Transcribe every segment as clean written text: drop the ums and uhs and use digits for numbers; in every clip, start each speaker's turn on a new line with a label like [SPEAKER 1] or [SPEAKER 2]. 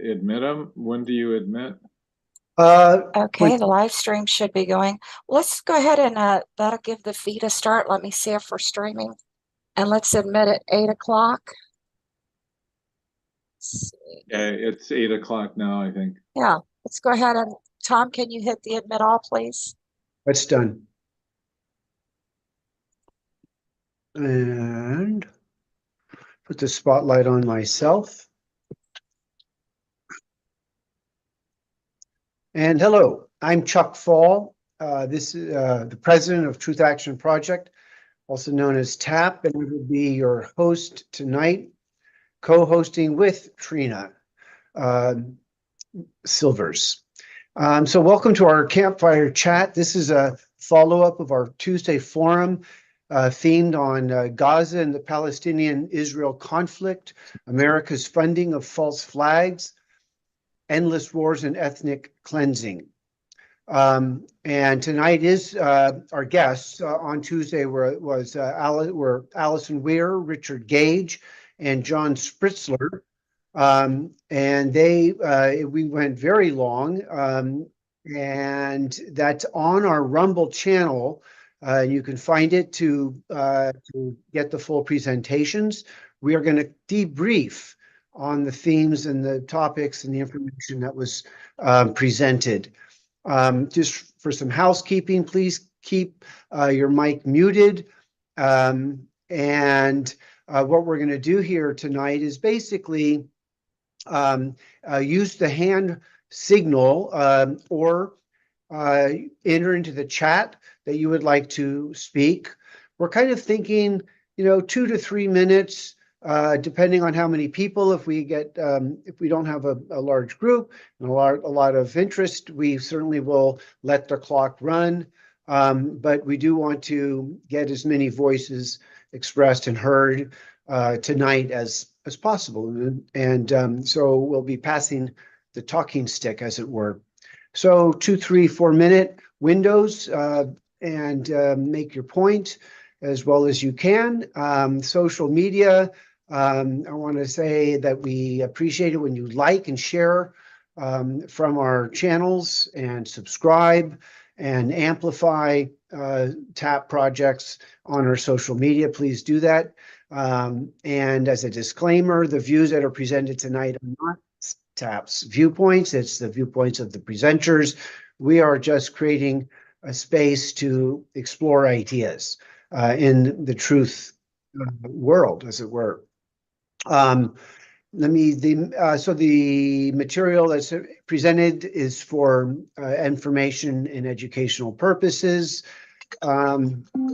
[SPEAKER 1] admit them? When do you admit?
[SPEAKER 2] Okay, the live stream should be going. Let's go ahead and that'll give the feed a start. Let me see if we're streaming. And let's admit at 8 o'clock.
[SPEAKER 1] It's 8 o'clock now, I think.
[SPEAKER 2] Yeah, let's go ahead and Tom, can you hit the admit all, please?
[SPEAKER 3] That's done. And put the spotlight on myself. And hello, I'm Chuck Fall. This is the president of Truth Action Project, also known as TAP, and I will be your host tonight, co-hosting with Trina Silvers. So welcome to our Campfire chat. This is a follow-up of our Tuesday forum themed on Gaza and the Palestinian-Israel conflict, America's funding of false flags, endless wars and ethnic cleansing. And tonight is our guests. On Tuesday were Allison Weir, Richard Gage, and John Spritzler. And we went very long, and that's on our Rumble channel. You can find it to get the full presentations. We are going to debrief on the themes and the topics and the information that was presented. Just for some housekeeping, please keep your mic muted. And what we're going to do here tonight is basically use the hand signal or enter into the chat that you would like to speak. We're kind of thinking, 2 to 3 minutes, depending on how many people. If we don't have a large group and a lot of interest, we certainly will let the clock run. But we do want to get as many voices expressed and heard tonight as possible. And so we'll be passing the talking stick, as it were. So 2, 3, 4 minute windows, and make your point as well as you can. Social media, I want to say that we appreciate it when you like and share from our channels and subscribe and amplify TAP projects on our social media. Please do that. And as a disclaimer, the views that are presented tonight are not TAP's viewpoints. It's the viewpoints of the presenters. We are just creating a space to explore ideas in the truth world, as it were. So the material that's presented is for information and educational purposes. Oopsie,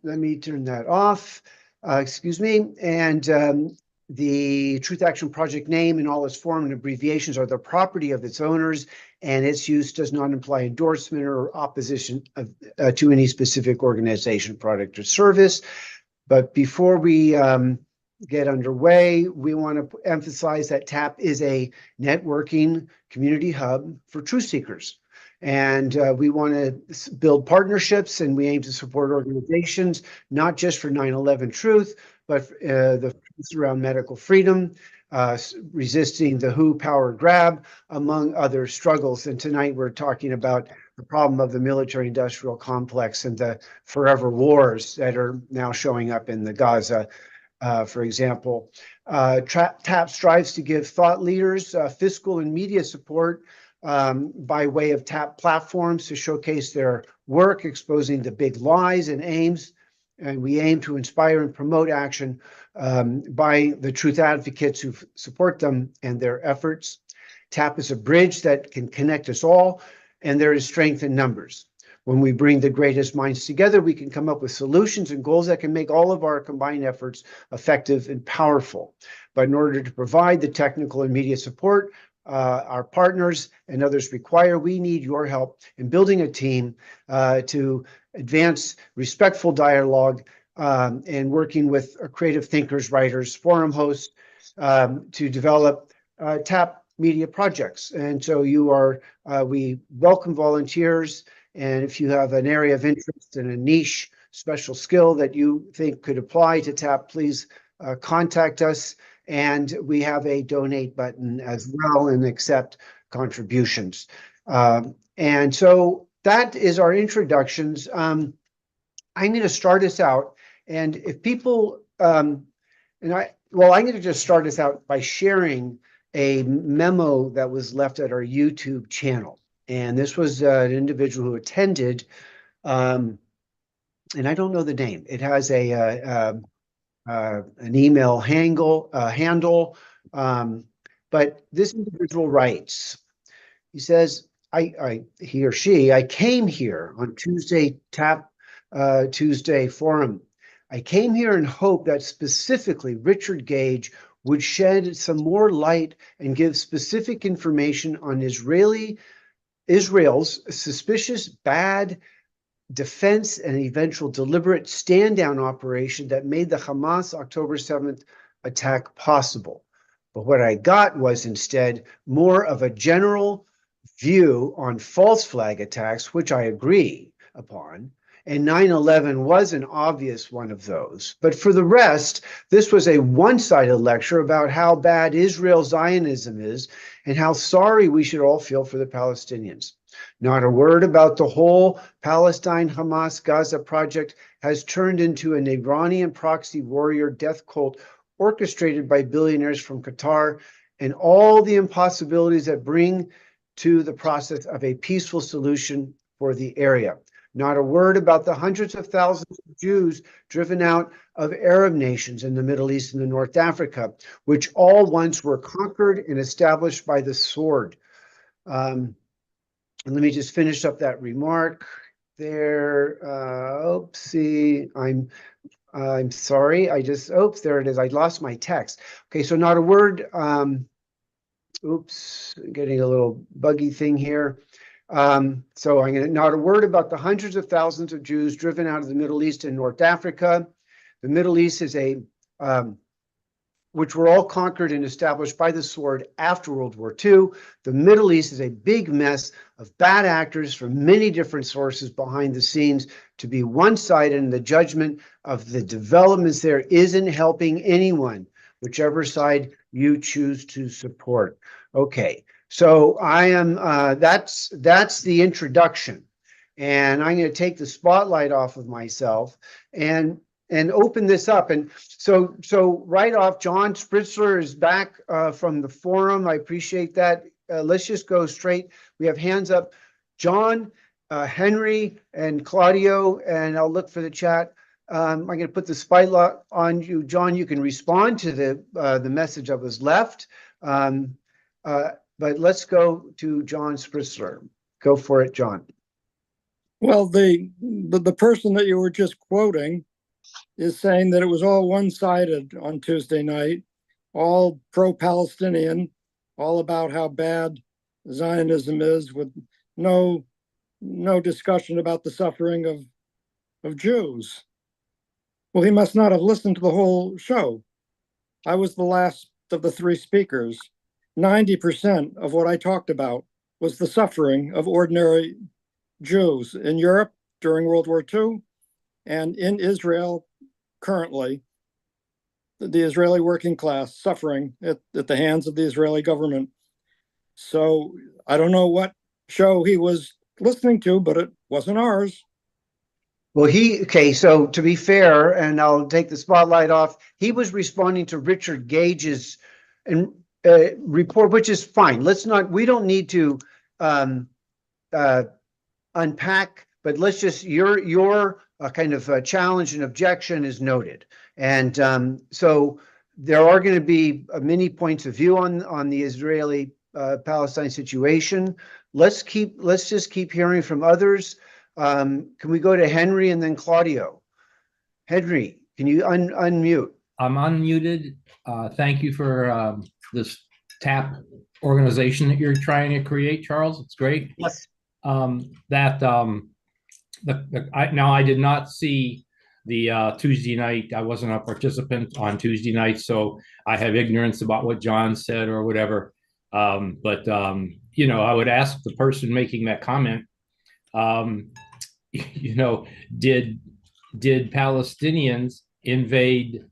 [SPEAKER 3] let me turn that off. Excuse me. And the Truth Action Project name and all its form and abbreviations are the property of its owners, and its use does not imply endorsement or opposition to any specific organization, product, or service. But before we get underway, we want to emphasize that TAP is a networking community hub for truth seekers. And we want to build partnerships, and we aim to support organizations, not just for 9/11 truth, but the truth around medical freedom, resisting the WHO power grab, among other struggles. And tonight we're talking about the problem of the military-industrial complex and the forever wars that are now showing up in the Gaza, for example. TAP strives to give thought leaders fiscal and media support by way of TAP platforms to showcase their work, exposing the big lies and aims. And we aim to inspire and promote action by the truth advocates who support them and their efforts. TAP is a bridge that can connect us all, and there is strength in numbers. When we bring the greatest minds together, we can come up with solutions and goals that can make all of our combined efforts effective and powerful. But in order to provide the technical and media support our partners and others require, we need your help in building a team to advance respectful dialogue and working with creative thinkers, writers, forum hosts to develop TAP media projects. And so we welcome volunteers. And if you have an area of interest and a niche special skill that you think could apply to TAP, please contact us. And we have a donate button as well and accept contributions. And so that is our introductions. I'm going to start us out. And if people, I'm going to just start us out by sharing a memo that was left at our YouTube channel. And this was an individual who attended, and I don't know the name. It has an email handle, but this individual writes, he says, he or she, I came here on Tuesday forum. I came here in hope that specifically Richard Gage would shed some more light and give specific information on Israel's suspicious bad defense and eventual deliberate stand-down operation that made the Hamas October 7th attack possible. But what I got was instead more of a general view on false flag attacks, which I agree upon, and 9/11 was an obvious one of those. But for the rest, this was a one-sided lecture about how bad Israel Zionism is and how sorry we should all feel for the Palestinians. Not a word about the whole Palestine-Hamas Gaza project has turned into an Iranian proxy warrior death cult orchestrated by billionaires from Qatar and all the impossibilities that bring to the process of a peaceful solution for the area. Not a word about the hundreds of thousands of Jews driven out of Arab nations in the Middle East and North Africa, which all once were conquered and established by the sword. And let me just finish up that remark there. Oopsie, I'm sorry. There it is. I lost my text. Okay, so not a word. Oops, getting a little buggy thing here. So I'm going to not a word about the hundreds of thousands of Jews driven out of the Middle East and North Africa. The Middle East is which were all conquered and established by the sword after World War II. The Middle East is a big mess of bad actors from many different sources behind the scenes to be one-sided, and the judgment of the developments there isn't helping anyone, whichever side you choose to support. Okay, so I am, that's the introduction. And I'm going to take the spotlight off of myself and open this up. And so right off, John Spritzler is back from the forum. I appreciate that. Let's just go straight. We have hands up. John, Henry, and Claudio, and I'll look for the chat. I'm going to put the spotlight on you. John, you can respond to the message that was left. But let's go to John Spritzler. Go for it, John.
[SPEAKER 4] Well, the person that you were just quoting is saying that it was all one-sided on Tuesday night, all pro-Palestinian, all about how bad Zionism is, with no discussion about the suffering of Jews. Well, he must not have listened to the whole show. I was the last of the three speakers. 90% of what I talked about was the suffering of ordinary Jews in Europe during World War II and in Israel currently, the Israeli working class suffering at the hands of the Israeli government. So I don't know what show he was listening to, but it wasn't ours.
[SPEAKER 3] Well, so to be fair, and I'll take the spotlight off, he was responding to Richard Gage's report, which is fine. We don't need to unpack, but let's just, your kind of challenge and objection is noted. And so there are going to be many points of view on the Israeli Palestine situation. Let's just keep hearing from others. Can we go to Henry and then Claudio? Henry, can you unmute?
[SPEAKER 5] I'm unmuted. Thank you for this TAP organization that you're trying to create, Charles. It's great.
[SPEAKER 3] Yes.
[SPEAKER 5] I did not see the Tuesday night. I wasn't a participant on Tuesday night, so I have ignorance about what John said or whatever. But I would ask the person making that comment, did Palestinians invade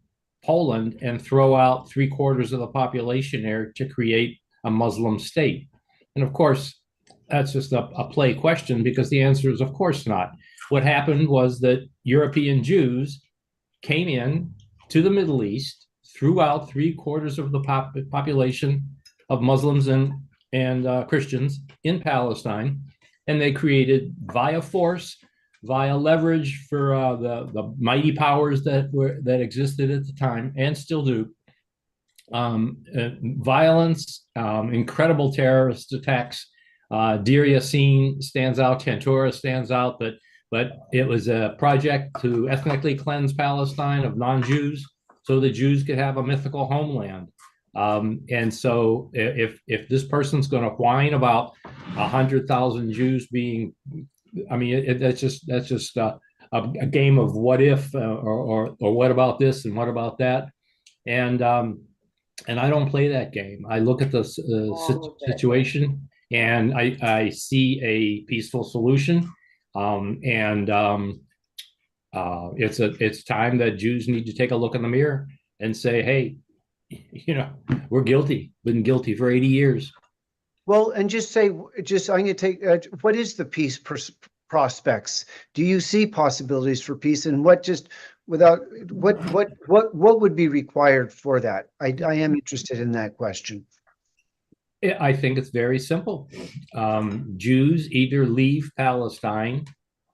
[SPEAKER 5] Poland and throw out 3/4 of the population there to create a Muslim state? And of course, that's just a play question, because the answer is of course not. What happened was that European Jews came in to the Middle East, threw out 3/4 of the population of Muslims and Christians in Palestine, and they created via force, via leverage for the mighty powers that existed at the time and still do, violence, incredible terrorist attacks. Deir Yassin stands out, Tantura stands out, but it was a project to ethnically cleanse Palestine of non-Jews so the Jews could have a mythical homeland. And so if this person's going to whine about 100,000 Jews being, I mean, that's just a game of what if, or what about this and what about that, and I don't play that game. I look at the situation and I see a peaceful solution, it's time that Jews need to take a look in the mirror and say, hey, we're guilty, been guilty for 80 years.
[SPEAKER 3] Well, and I'm going to take, what is the peace prospects? Do you see possibilities for peace, and what would be required for that? I am interested in that question.
[SPEAKER 5] I think it's very simple. Jews either leave Palestine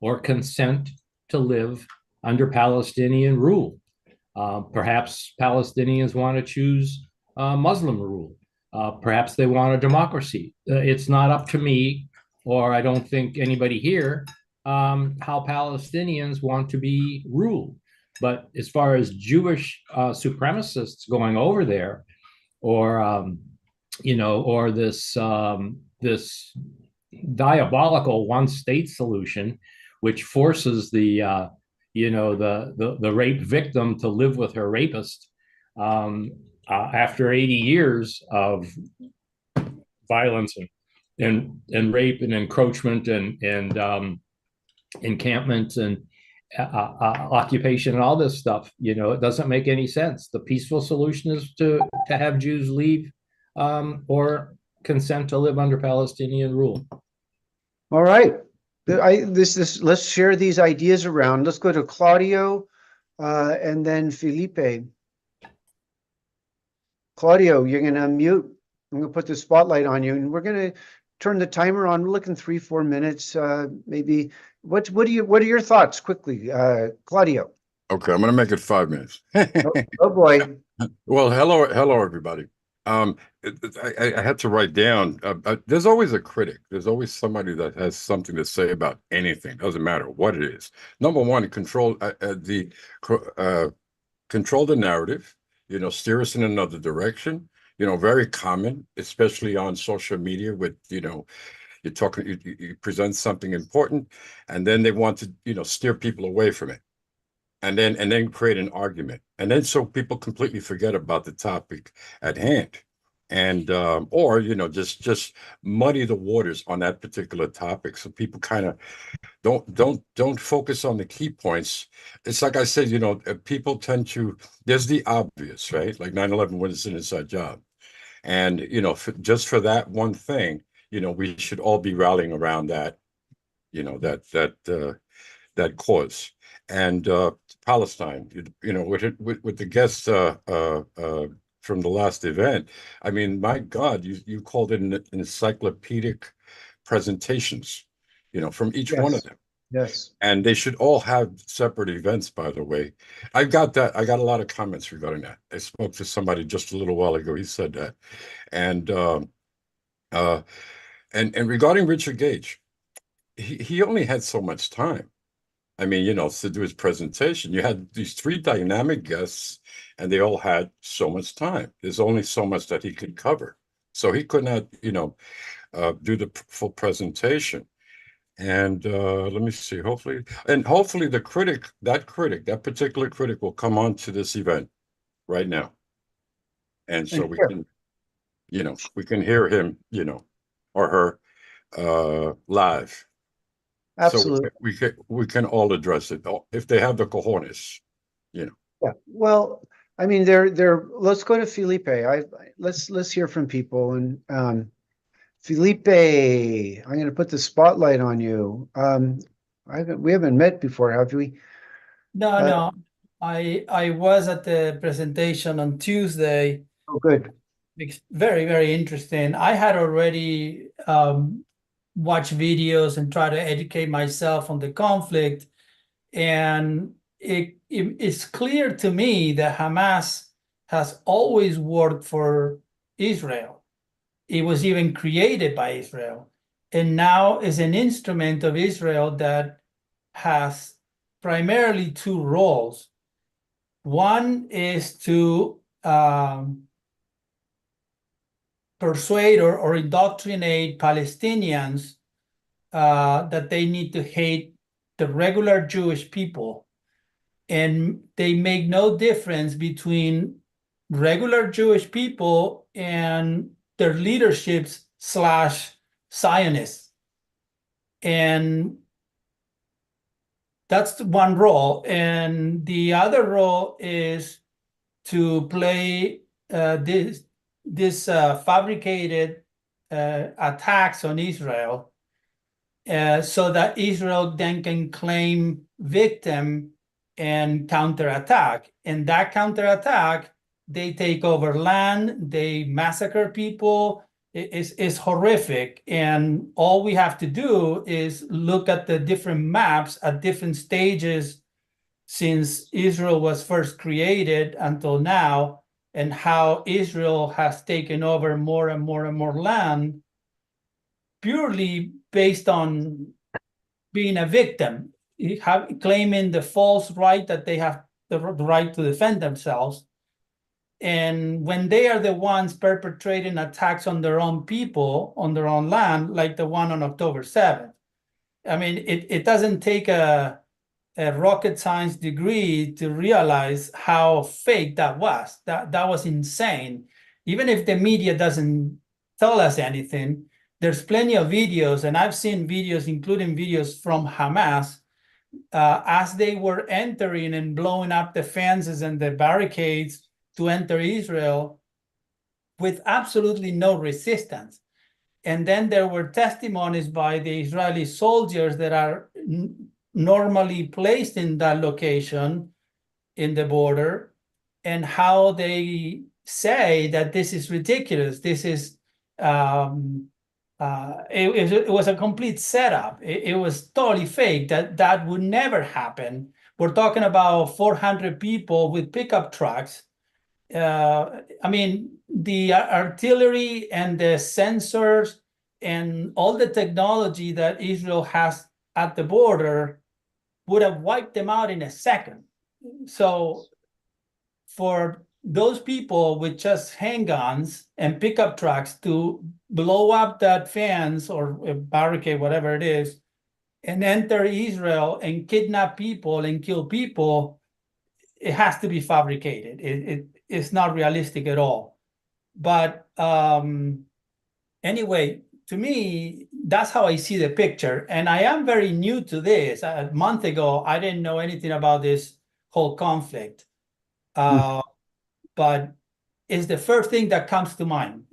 [SPEAKER 5] or consent to live under Palestinian rule. Perhaps Palestinians want to choose Muslim rule. Perhaps they want a democracy. It's not up to me, or I don't think anybody here, how Palestinians want to be ruled. But as far as Jewish supremacists going over there, or this diabolical one-state solution, which forces the rape victim to live with her rapist, after 80 years of violence and rape and encroachment and encampment and occupation and all this stuff, it doesn't make any sense. The peaceful solution is to have Jews leave or consent to live under Palestinian rule.
[SPEAKER 3] All right. Let's share these ideas around. Let's go to Claudio and then Felipe. Claudio, you're going to unmute. I'm going to put the spotlight on you, and we're going to turn the timer on. We're looking 3-4 minutes, maybe. What are your thoughts quickly, Claudio?
[SPEAKER 6] Okay, I'm going to make it 5 minutes.
[SPEAKER 3] Oh boy.
[SPEAKER 6] Well, hello, everybody. I had to write down. There's always a critic. There's always somebody that has something to say about anything. Doesn't matter what it is. Number one, control the narrative. Steer us in another direction. Very common, especially on social media. With you present something important, and then they want to steer people away from it, and then create an argument, and then so people completely forget about the topic at hand, and or just muddy the waters on that particular topic, so people kind of don't focus on the key points. It's like I said, people tend to, there's the obvious, right? Like 9/11 was an inside job, and just for that one thing, we should all be rallying around that, that cause. And Palestine, with the guests from the last event, I mean, my God, you called it an encyclopedic presentations, from each one of them.
[SPEAKER 3] Yes. And
[SPEAKER 6] they should all have separate events, by the way. I got a lot of comments regarding that. I spoke to somebody just a little while ago. He said that. And regarding Richard Gage, he only had so much time. I mean, to do his presentation. You had these 3 dynamic guests, and they all had so much time. There's only so much that he could cover. So he could not, do the full presentation. And let me see, hopefully that particular critic will come on to this event right now. And so we can, we can hear him, or her live.
[SPEAKER 3] Absolutely.
[SPEAKER 6] So we can all address it if they have the cojones,
[SPEAKER 3] Yeah. Well, I mean, let's go to Felipe. Let's hear from people. And Felipe, I'm going to put the spotlight on you. We haven't met before, have we?
[SPEAKER 7] No. I was at the presentation on Tuesday.
[SPEAKER 3] Oh, good.
[SPEAKER 7] It's very, very interesting. I had already watched videos and tried to educate myself on the conflict. And it's clear to me that Hamas has always worked for Israel. It was even created by Israel, and now is an instrument of Israel that has primarily two roles. One is to persuade or indoctrinate Palestinians that they need to hate the regular Jewish people. And they make no difference between regular Jewish people and their leaderships / Zionists. And that's one role. And the other role is to play this fabricated attacks on Israel so that Israel then can claim victim and counterattack. And that counterattack, they take over land, they massacre people. It's horrific. And all we have to do is look at the different maps at different stages since Israel was first created until now, and how Israel has taken over more and more and more land purely based on being a victim, claiming the false right that they have the right to defend themselves. And when they are the ones perpetrating attacks on their own people, on their own land, like the one on October 7th, I mean, it doesn't take a rocket science degree to realize how fake that was. That was insane. Even if the media doesn't tell us anything, there's plenty of videos, and I've seen videos, including videos from Hamas, as they were entering and blowing up the fences and the barricades to enter Israel with absolutely no resistance. And then there were testimonies by the Israeli soldiers that are normally placed in that location in the border, and how they say that this is ridiculous. This is it was a complete setup. It was totally fake. That would never happen. We're talking about 400 people with pickup trucks. I mean, the artillery and the sensors and all the technology that Israel has at the border would have wiped them out in a second. So for those people with just handguns and pickup trucks to blow up that fence or a barricade, whatever it is, and enter Israel and kidnap people and kill people, it has to be fabricated. It's not realistic at all. But anyway, to me, that's how I see the picture. And I am very new to this. A month ago, I didn't know anything about this whole conflict. But it's the first thing that comes to mind.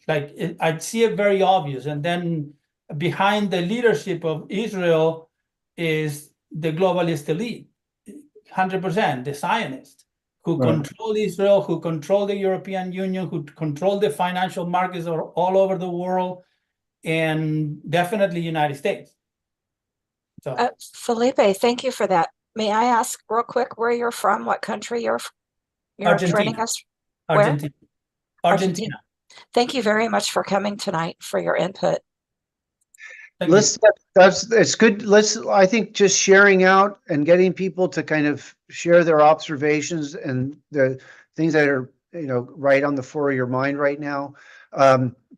[SPEAKER 7] Like, I see it very obvious. And then behind the leadership of Israel is the globalist elite, 100%, the Zionists, who control Israel, who control the European Union, who control the financial markets all over the world, and definitely United States. So,
[SPEAKER 2] Felipe, thank you for that. May I ask real quick where you're from, what country you're joining us?
[SPEAKER 7] Argentina. Argentina.
[SPEAKER 2] Thank you very much for coming tonight for your input.
[SPEAKER 3] It's good. I think just sharing out and getting people to kind of share their observations and the things that are, right on the floor of your mind right now.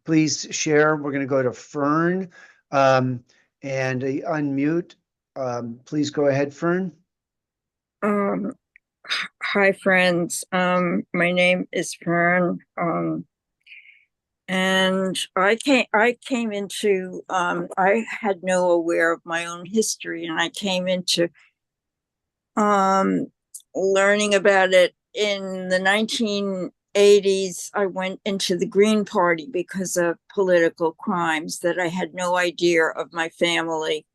[SPEAKER 3] Please share. We're going to go to Fern and unmute. Please go ahead, Fern.
[SPEAKER 8] Hi, friends. My name is Fern. And I came into, I had no aware of my own history, and I came into learning about it in the 1980s, I went into the Green Party because of political crimes that I had no idea of my family.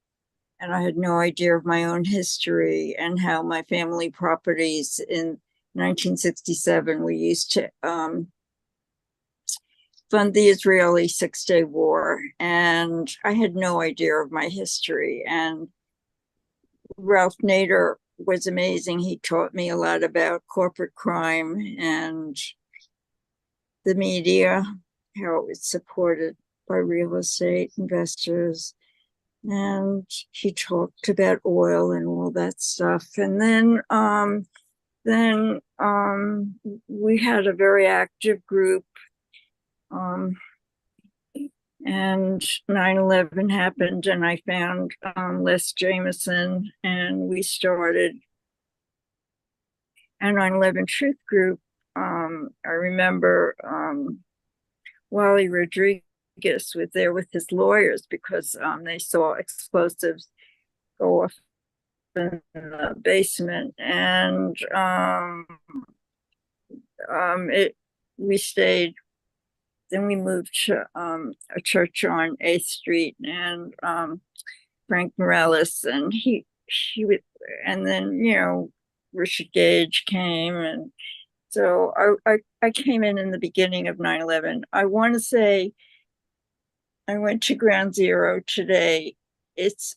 [SPEAKER 8] And I had no idea of my own history and how my family properties in 1967 were used to fund the Israeli Six-Day War. And I had no idea of my history. And Ralph Nader was amazing. He taught me a lot about corporate crime and the media, how it's supported by real estate investors. And he talked about oil and all that stuff. And then we had a very active group. And 9/11 happened, and I found Les Jameson, and we started a 9/11 Truth Group. I remember Wally Rodriguez was there with his lawyers because they saw explosives go off in the basement, and we stayed. Then we moved to a church on 8th Street, and Frank Morales, and he would, and then, you know, Richard Gage came, and so I came in the beginning of 9/11. I want to say I went to Ground Zero today. It's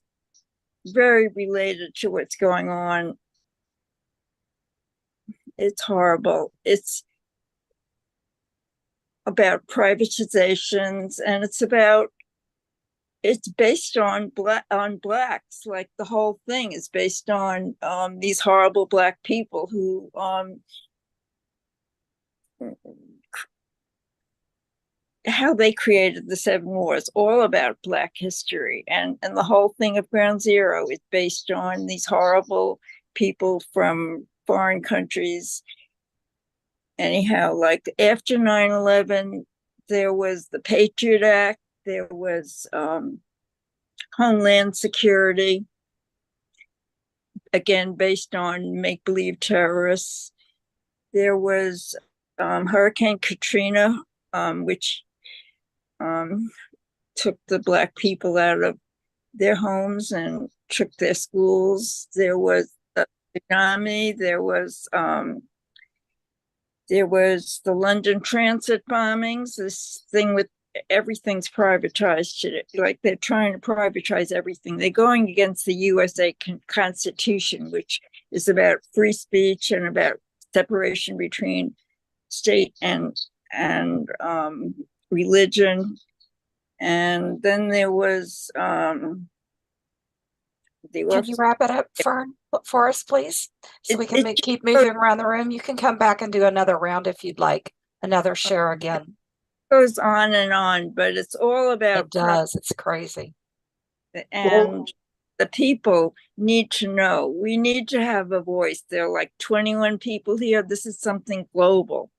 [SPEAKER 8] very related to what's going on. It's horrible. It's about privatizations, and it's based on blacks. Like, the whole thing is based on these horrible black people who how they created the 7 wars, all about black history. And the whole thing of Ground Zero is based on these horrible people from foreign countries. Anyhow, like, after 9/11, there was the Patriot Act, there was Homeland Security, again, based on make-believe terrorists. There was Hurricane Katrina, which took the black people out of their homes and took their schools. There was the tsunami. There was the London Transit bombings. This thing with everything's privatized today. Like, they're trying to privatize everything. They're going against the USA Constitution, which is about free speech and about separation between state and religion. And then there was
[SPEAKER 2] Can you wrap it up for us, please? So we can keep moving around the room. You can come back and do another round if you'd like, another share again.
[SPEAKER 8] goes on and on, but it's all about
[SPEAKER 2] It does. It's crazy.
[SPEAKER 8] and the people need to know. We need to have a voice. There are like 21 people here. This is something global.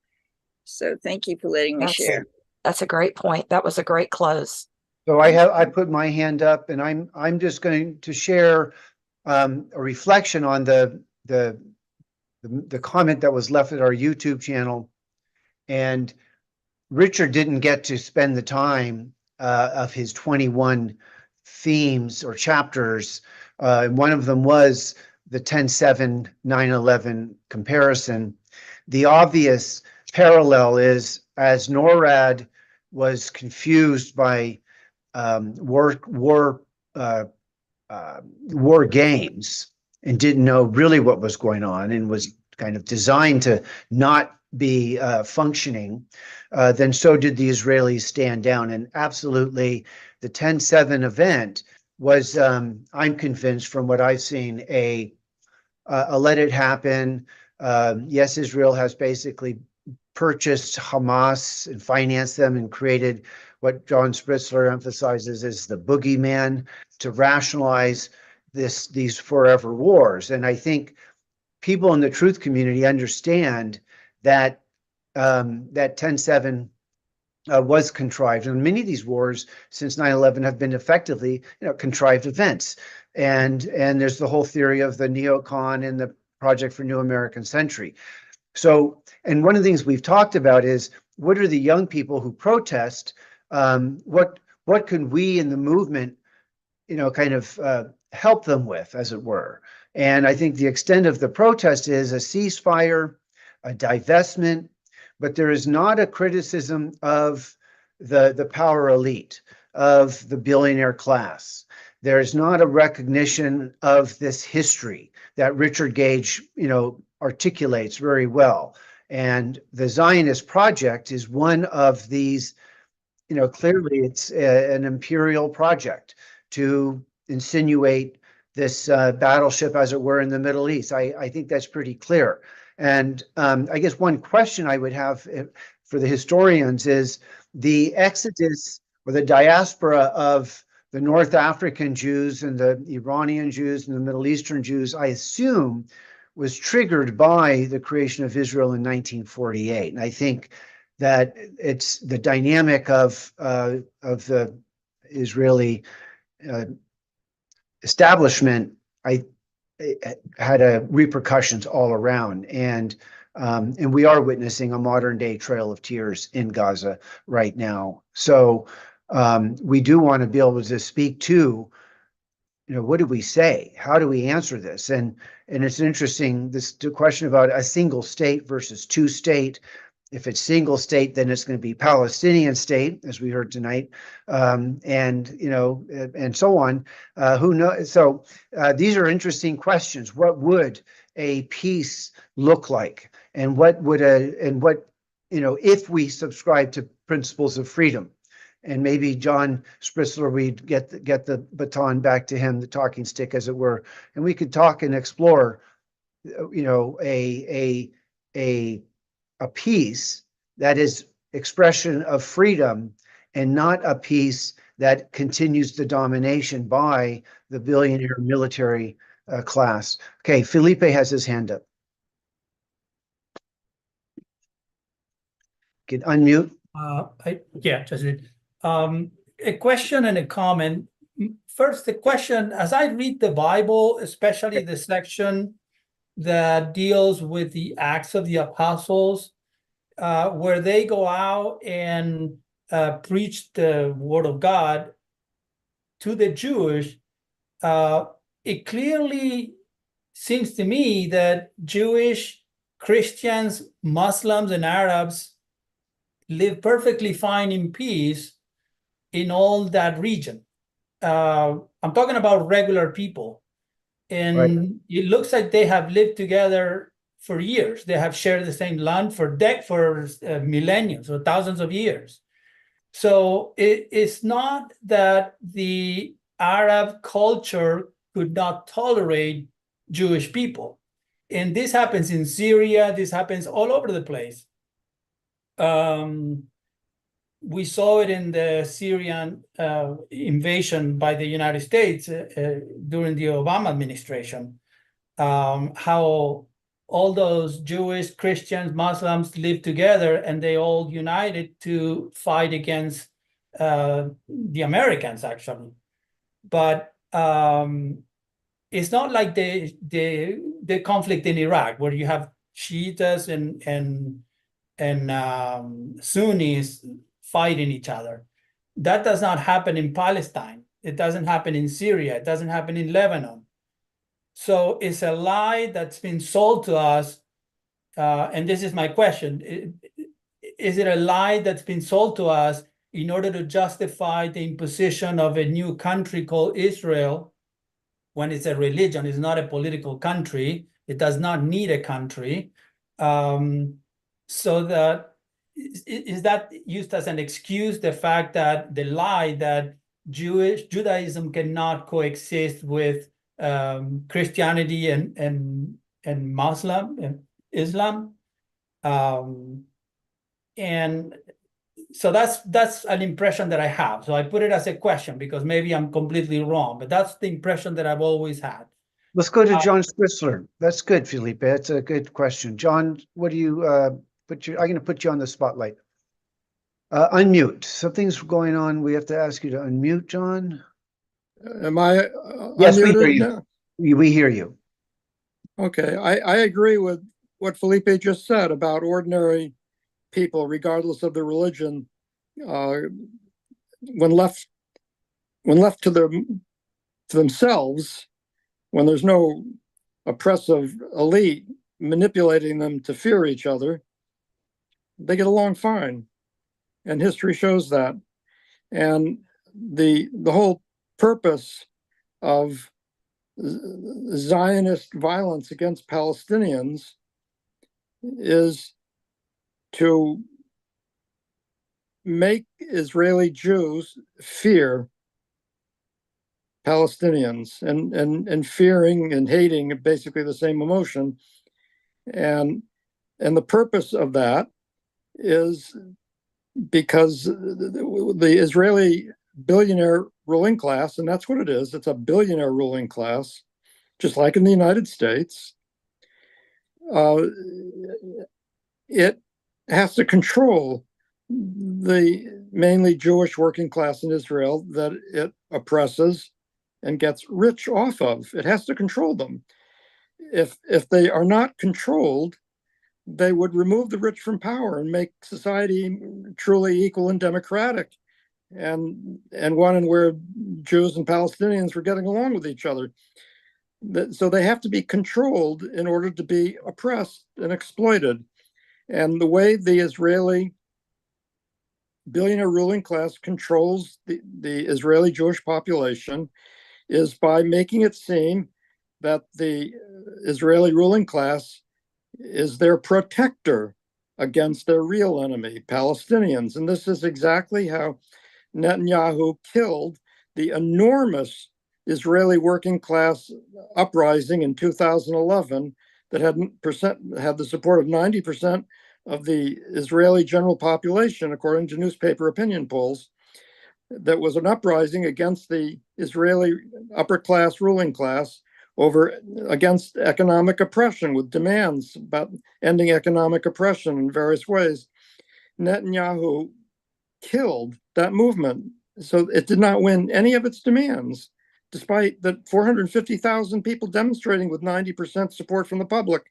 [SPEAKER 8] So thank you for letting me share.
[SPEAKER 2] That's a great point. That was a great close.
[SPEAKER 3] So I put my hand up, and I'm just going to share a reflection on the comment that was left at our YouTube channel. And Richard didn't get to spend the time of his 21 themes or chapters. One of them was the 10/7 9/11 comparison. The obvious parallel is, as NORAD was confused by war games and didn't know really what was going on and was kind of designed to not be functioning, then so did the Israelis stand down. And absolutely, the 10/7 event was, I'm convinced from what I've seen, a let it happen. Yes, Israel has basically purchased Hamas and financed them and created what John Spritzler emphasizes as the boogeyman to rationalize these forever wars. And I think people in the truth community understand that that 10/7 was contrived, and many of these wars since 9/11 have been effectively, contrived events. And there's the whole theory of the neocon and the Project for New American Century. So, and one of the things we've talked about is what are the young people who protest? What can we in the movement, kind of help them with, as it were? And I think the extent of the protest is a ceasefire, a divestment, but there is not a criticism of the power elite, of the billionaire class. There's not a recognition of this history that Richard Gage, articulates very well. And the Zionist project is one of these, clearly it's an imperial project to insinuate this battleship, as it were, in the Middle East. I think that's pretty clear. And I guess one question I would have for the historians is the exodus or the diaspora of the North African Jews and the Iranian Jews and the Middle Eastern Jews, I assume, was triggered by the creation of Israel in 1948. And I think that it's the dynamic of the Israeli establishment, had repercussions all around, and we are witnessing a modern day trail of tears in Gaza right now. So we do want to be able to speak to, what do we say? How do we answer this? And it's interesting, this question about a single state versus two state. If it's single state, then it's going to be Palestinian state, as we heard tonight, and so on. Who knows? So these are interesting questions. What would a peace look like, and if we subscribe to principles of freedom? And maybe John Spritzler, we'd get the baton back to him, the talking stick, as it were, and we could talk and explore, a peace that is expression of freedom and not a peace that continues the domination by the billionaire military class. Okay, Felipe has his hand up. Can unmute.
[SPEAKER 7] Just a question and a comment. First, the question: as I read the Bible, especially the section that deals with the Acts of the Apostles, where they go out and preach the word of God to the Jewish, it clearly seems to me that Jewish, Christians, Muslims, and Arabs live perfectly fine in peace in all that region. I'm talking about regular people. And
[SPEAKER 3] Right.
[SPEAKER 7] It looks like they have lived together for years. They have shared the same land for millennia, or thousands of years. So it's not that the Arab culture could not tolerate Jewish people. And this happens in Syria. This happens all over the place. We saw it in the Syrian invasion by the United States during the Obama administration, how all those Jewish, Christians, Muslims lived together, and they all united to fight against the Americans, actually. But it's not like the conflict in Iraq, where you have Shiites and Sunnis fighting each other. That does not happen in Palestine. It doesn't happen in Syria. It doesn't happen in Lebanon. So it's a lie that's been sold to us. And this is my question. Is it a lie that's been sold to us in order to justify the imposition of a new country called Israel, when it's a religion? It's not a political country. It does not need a country. So that is that used as an excuse, the fact that the lie that Judaism cannot coexist with Christianity and Muslim and Islam, and so that's an impression that I have. So I put it as a question because maybe I'm completely wrong, but that's the impression that I've always had.
[SPEAKER 3] Let's go to John Spritzler. That's good, Felipe. That's a good question. John, what do you I'm going to put you on the spotlight. Unmute. Something's going on. We have to ask you to unmute, John.
[SPEAKER 4] Am I
[SPEAKER 3] Yes, we hear
[SPEAKER 4] unmuted
[SPEAKER 3] you.
[SPEAKER 4] now?
[SPEAKER 3] We hear you.
[SPEAKER 4] Okay, I agree with what Felipe just said about ordinary people, regardless of their religion, when left to themselves, when there's no oppressive elite manipulating them to fear each other, they get along fine. And history shows that. And the whole purpose of Zionist violence against Palestinians is to make Israeli Jews fear Palestinians, and fearing and hating are basically the same emotion. And the purpose of that is because the Israeli billionaire ruling class, and that's what it is, it's a billionaire ruling class, just like in the United States, it has to control the mainly Jewish working class in Israel that it oppresses and gets rich off of. It has to control them. If they are not controlled, they would remove the rich from power and make society truly equal and democratic, and one where Jews and Palestinians were getting along with each other. So they have to be controlled in order to be oppressed and exploited. And the way the Israeli billionaire ruling class controls the Israeli Jewish population is by making it seem that the Israeli ruling class is their protector against their real enemy, Palestinians. And this is exactly how Netanyahu killed the enormous Israeli working class uprising in 2011 that had the support of 90% of the Israeli general population, according to newspaper opinion polls. That was an uprising against the Israeli upper class ruling class against economic oppression, with demands about ending economic oppression in various ways. Netanyahu killed that movement. So it did not win any of its demands, despite the 450,000 people demonstrating with 90% support from the public.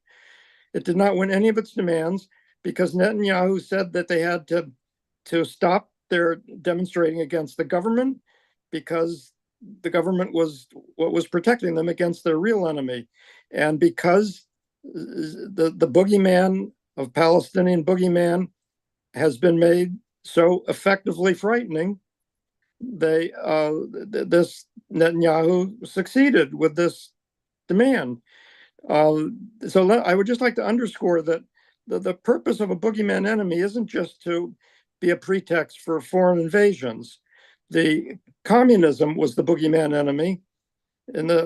[SPEAKER 4] It did not win any of its demands because Netanyahu said that they had to stop their demonstrating against the government, because the government was what was protecting them against their real enemy. And because the boogeyman of Palestinian boogeyman has been made so effectively frightening, this Netanyahu succeeded with this demand. So I would just like to underscore that the purpose of a boogeyman enemy isn't just to be a pretext for foreign invasions. The communism was the boogeyman enemy during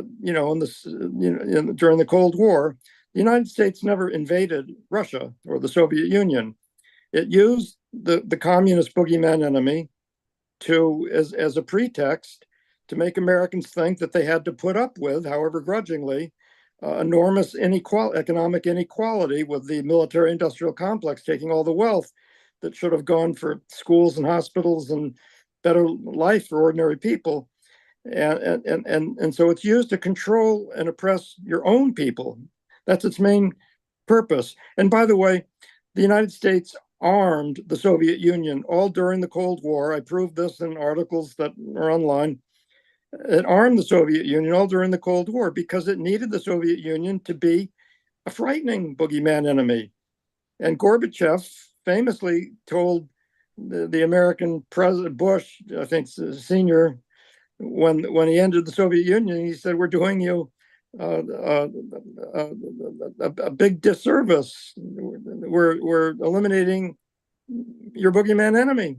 [SPEAKER 4] the Cold War. The United States never invaded Russia or the Soviet Union. It used the communist boogeyman enemy as a pretext to make Americans think that they had to put up with, however grudgingly, enormous economic inequality, with the military-industrial complex taking all the wealth that should have gone for schools and hospitals and better life for ordinary people. And so it's used to control and oppress your own people. That's its main purpose. And by the way, the United States armed the Soviet Union all during the Cold War. I proved this in articles that are online. It armed the Soviet Union all during the Cold War because it needed the Soviet Union to be a frightening boogeyman enemy. And Gorbachev famously told the American President Bush, I think senior, when he entered the Soviet Union, he said, "We're doing you a big disservice. We're eliminating your boogeyman enemy."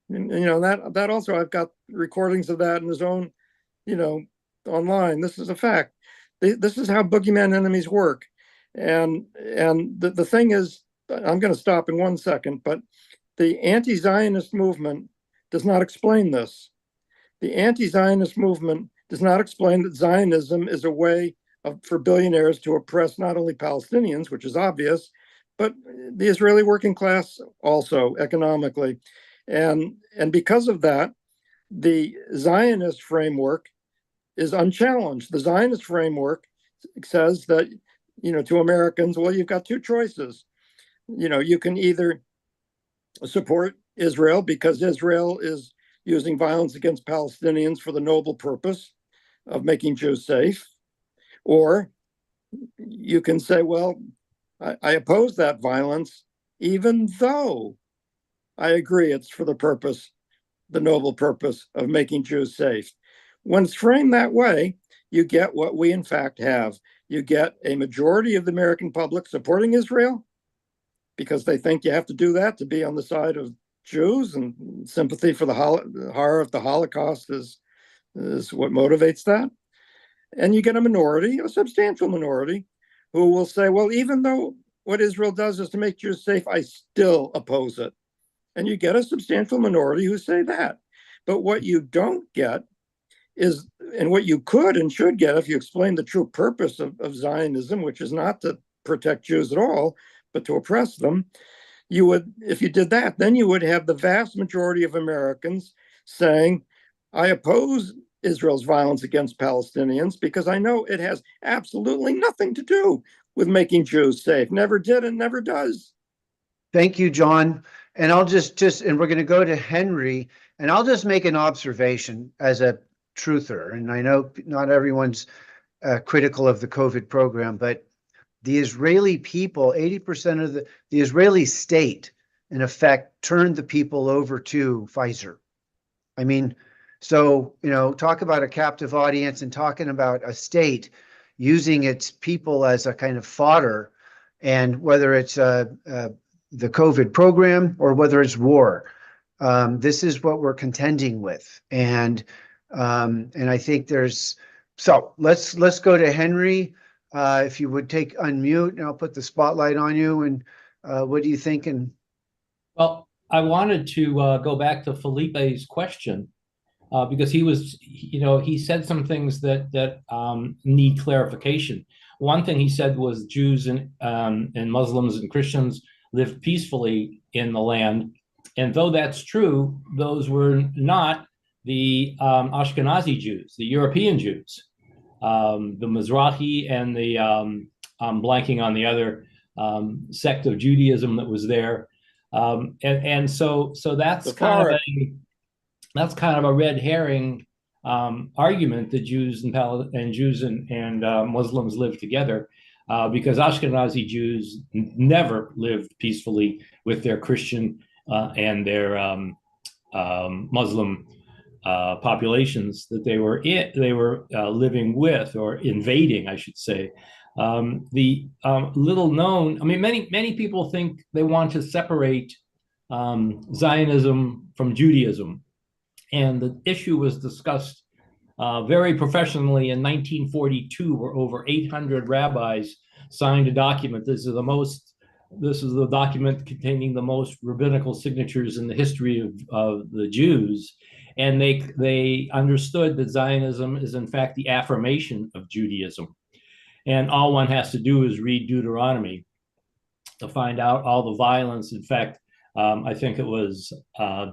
[SPEAKER 4] And that also, I've got recordings of that in his own, online. This is a fact. This is how boogeyman enemies work. And the thing is, I'm going to stop in 1 second, but the anti-Zionist movement does not explain this. The anti-Zionist movement does not explain that Zionism is a way for billionaires to oppress not only Palestinians, which is obvious, but the Israeli working class also economically. And because of that, the Zionist framework is unchallenged. The Zionist framework says that to Americans, well, you've got two choices. You can either support Israel because Israel is using violence against Palestinians for the noble purpose of making Jews safe, or you can say, well, I oppose that violence, even though I agree it's for the noble purpose of making Jews safe. When it's framed that way, you get what we in fact have. You get a majority of the American public supporting Israel because they think you have to do that to be on the side of Jews, and sympathy for the horror of the Holocaust is what motivates that. And you get a minority, a substantial minority, who will say, well, even though what Israel does is to make Jews safe, I still oppose it. And you get a substantial minority who say that. But what you don't get is, and what you could and should get if you explain the true purpose of Zionism, which is not to protect Jews at all, but to oppress them, you would, if you did that, then you would have the vast majority of Americans saying, I oppose Israel's violence against Palestinians because I know it has absolutely nothing to do with making Jews safe. Never did and never does.
[SPEAKER 3] Thank you, John. And I'll just and we're going to go to Henry, and I'll just make an observation as a truther. And I know not everyone's critical of the COVID program, but the Israeli people, 80% of the Israeli state, in effect, turned the people over to Pfizer. I mean, so, talk about a captive audience and talking about a state using its people as a kind of fodder, and whether it's the COVID program or whether it's war, this is what we're contending with. And I think so let's go to Henry. If you would unmute, and I'll put the spotlight on you. And what do you think?
[SPEAKER 5] Well, I wanted to go back to Felipe's question because he said some things that need clarification. One thing he said was Jews and Muslims and Christians lived peacefully in the land, and though that's true, those were not the Ashkenazi Jews, the European Jews. The Mizrahi and the I'm blanking on the other sect of Judaism that was there, and so that's kind of a red herring argument that Jews and Muslims live together, because Ashkenazi Jews never lived peacefully with their Christian and their Muslim populations that they were living with, or invading, I should say. The little known, many people think they want to separate Zionism from Judaism, and the issue was discussed very professionally in 1942, where over 800 rabbis signed a document. This is the document containing the most rabbinical signatures in the history of the Jews. And they understood that Zionism is in fact the affirmation of Judaism. And all one has to do is read Deuteronomy to find out all the violence. In fact, I think it was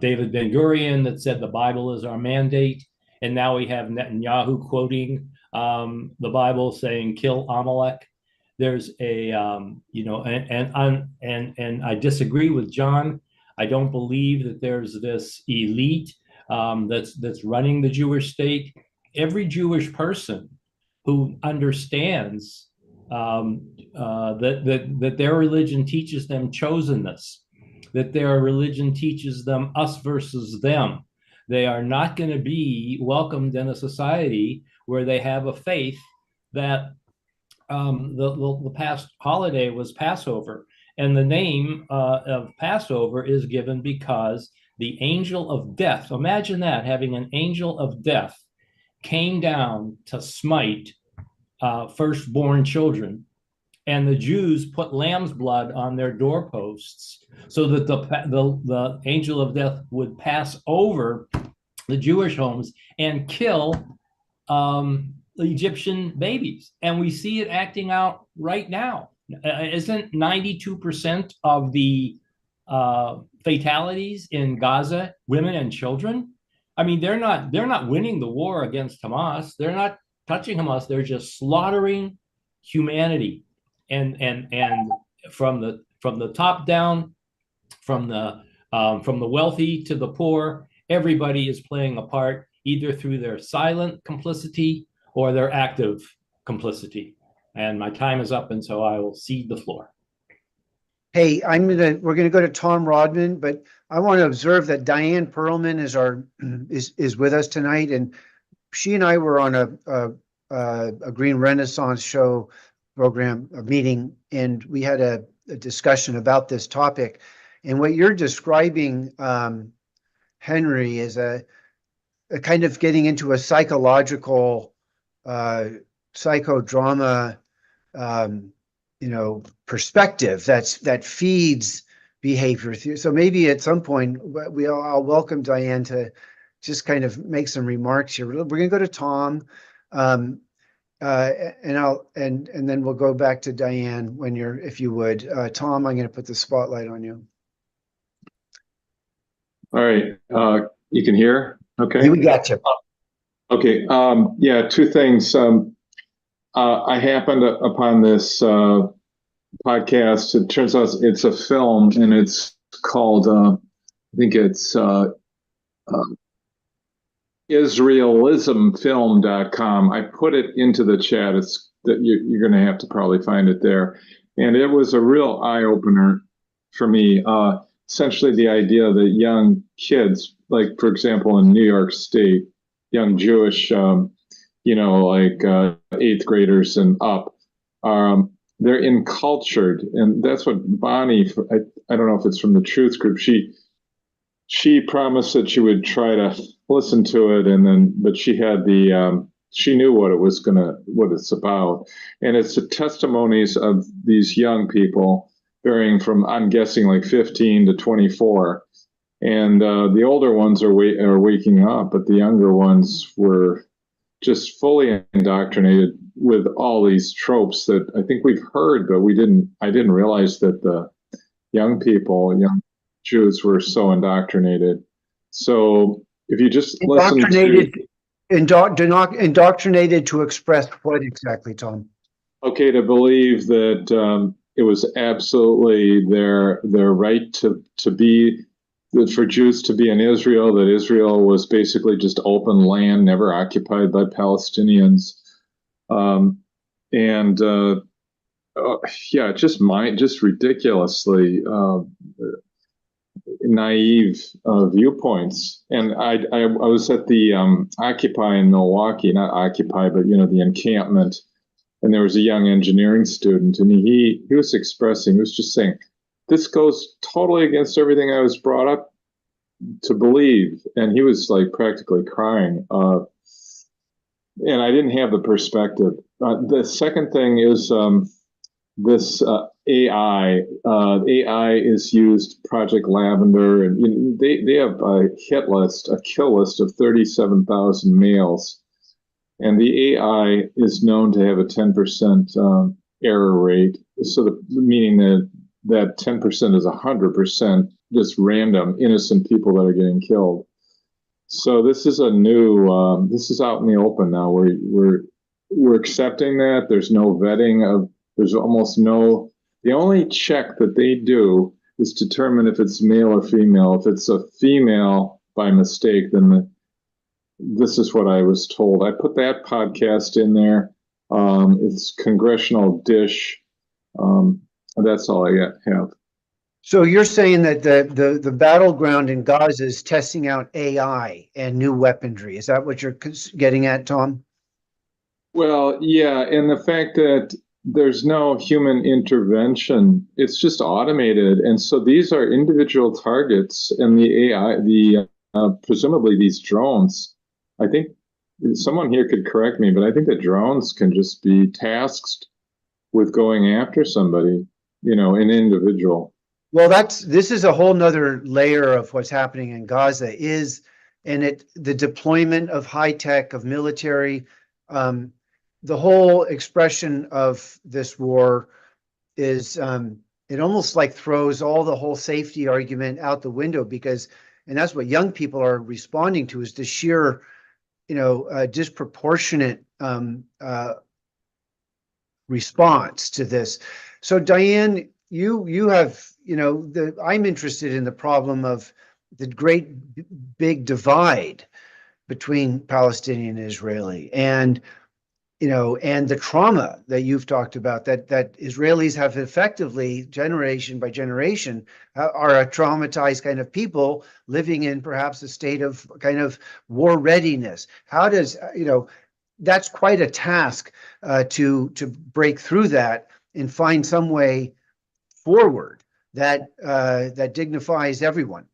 [SPEAKER 5] David Ben-Gurion that said the Bible is our mandate. And now we have Netanyahu quoting the Bible saying, kill Amalek. There's and I disagree with John. I don't believe that there's this elite that's running the Jewish state. Every Jewish person who understands that their religion teaches them chosenness, that their religion teaches them us versus them. They are not going to be welcomed in a society where they have a faith that the past holiday was Passover. And the name of Passover is given because the angel of death, imagine that, having an angel of death came down to smite firstborn children. And the Jews put lamb's blood on their doorposts so that the angel of death would pass over the Jewish homes and kill Egyptian babies. And we see it acting out right now. Isn't 92% of the fatalities in Gaza women and children? I mean, they're not winning the war against Hamas. They're not touching Hamas. They're just slaughtering humanity. and from the top down, from the wealthy to the poor, everybody is playing a part, either through their silent complicity or their active complicity. And my time is up, and so I will cede the floor.
[SPEAKER 3] Hey, we're gonna go to Tom Rodman, but I want to observe that Diane Perlman is with us tonight, and she and I were on a Green Renaissance show program, a meeting, and we had a discussion about this topic. And what you're describing, Henry, is a kind of getting into a psychological psychodrama, perspective that feeds behavior. So maybe at some point I'll welcome Diane to just kind of make some remarks here. We're going to go to Tom, and then we'll go back to Diane if you would. Tom, I'm going to put the spotlight on you.
[SPEAKER 1] All right. You can hear? Okay.
[SPEAKER 3] We got you.
[SPEAKER 1] Okay. Yeah, two things. I happened upon this podcast. It turns out it's a film, and it's called, I think it's Israelismfilm.com. I put it into the chat. It's that you're going to have to probably find it there. And it was a real eye-opener for me. Essentially, the idea that young kids, like, for example, in New York State, young Jewish, like 8th graders and up, they're encultured. And that's what Bonnie, I don't know if it's from the Truth Group, she promised that she would try to listen to it, but she had she knew what it's about. And it's the testimonies of these young people, varying from, I'm guessing, like 15 to 24. And the older ones are waking up, but the younger ones were just fully indoctrinated with all these tropes that I think we've heard, but I didn't realize that the young Jews were so indoctrinated. So if you just
[SPEAKER 3] indoctrinated to express what exactly, Tom?
[SPEAKER 1] Okay, to believe that it was absolutely their right to be, for Jews to be in Israel, that Israel was basically just open land, never occupied by Palestinians. Just ridiculously naive viewpoints. And I was at the Occupy in Milwaukee, not Occupy, but the encampment, and there was a young engineering student, and he was just saying, this goes totally against everything I was brought up to believe. And he was like practically crying. And I didn't have the perspective. The second thing is this AI. AI is used, Project Lavender, and they have a kill list of 37,000 males. And the AI is known to have a 10% error rate. So meaning that 10% is 100% just random, innocent people that are getting killed. So this is this is out in the open now. We're accepting that. There's no vetting there's almost no, the only check that they do is determine if it's male or female. If it's a female by mistake, then this is what I was told. I put that podcast in there. It's Congressional Dish. That's all I have.
[SPEAKER 3] So you're saying that the battleground in Gaza is testing out AI and new weaponry. Is that what you're getting at, Tom?
[SPEAKER 1] Well, yeah, and the fact that there's no human intervention, it's just automated. And so these are individual targets, and the AI, presumably these drones, I think someone here could correct me, but I think the drones can just be tasked with going after somebody, an individual.
[SPEAKER 3] Well, this is a whole nother layer of what's happening in Gaza the deployment of high tech, of military, the whole expression of this war is, it almost like throws the whole safety argument out the window, and that's what young people are responding to, is the sheer, disproportionate response to this. So Diane, you have, I'm interested in the problem of the great big divide between Palestinian and Israeli, and and the trauma that you've talked about, that Israelis have effectively, generation by generation, are a traumatized kind of people living in perhaps a state of kind of war readiness. How does, that's quite a task to break through that and find some way forward that that dignifies everyone.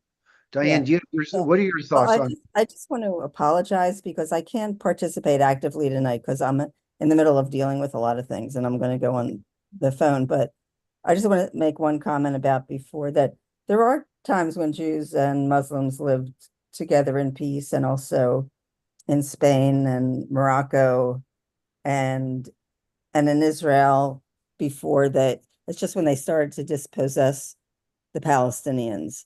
[SPEAKER 3] Diane, what are your thoughts on?
[SPEAKER 9] I just want to apologize because I can't participate actively tonight because I'm in the middle of dealing with a lot of things and I'm going to go on the phone. But I just want to make one comment about before that there are times when Jews and Muslims lived together in peace, and also in Spain and Morocco and in Israel before that. It's just when they started to dispossess the Palestinians.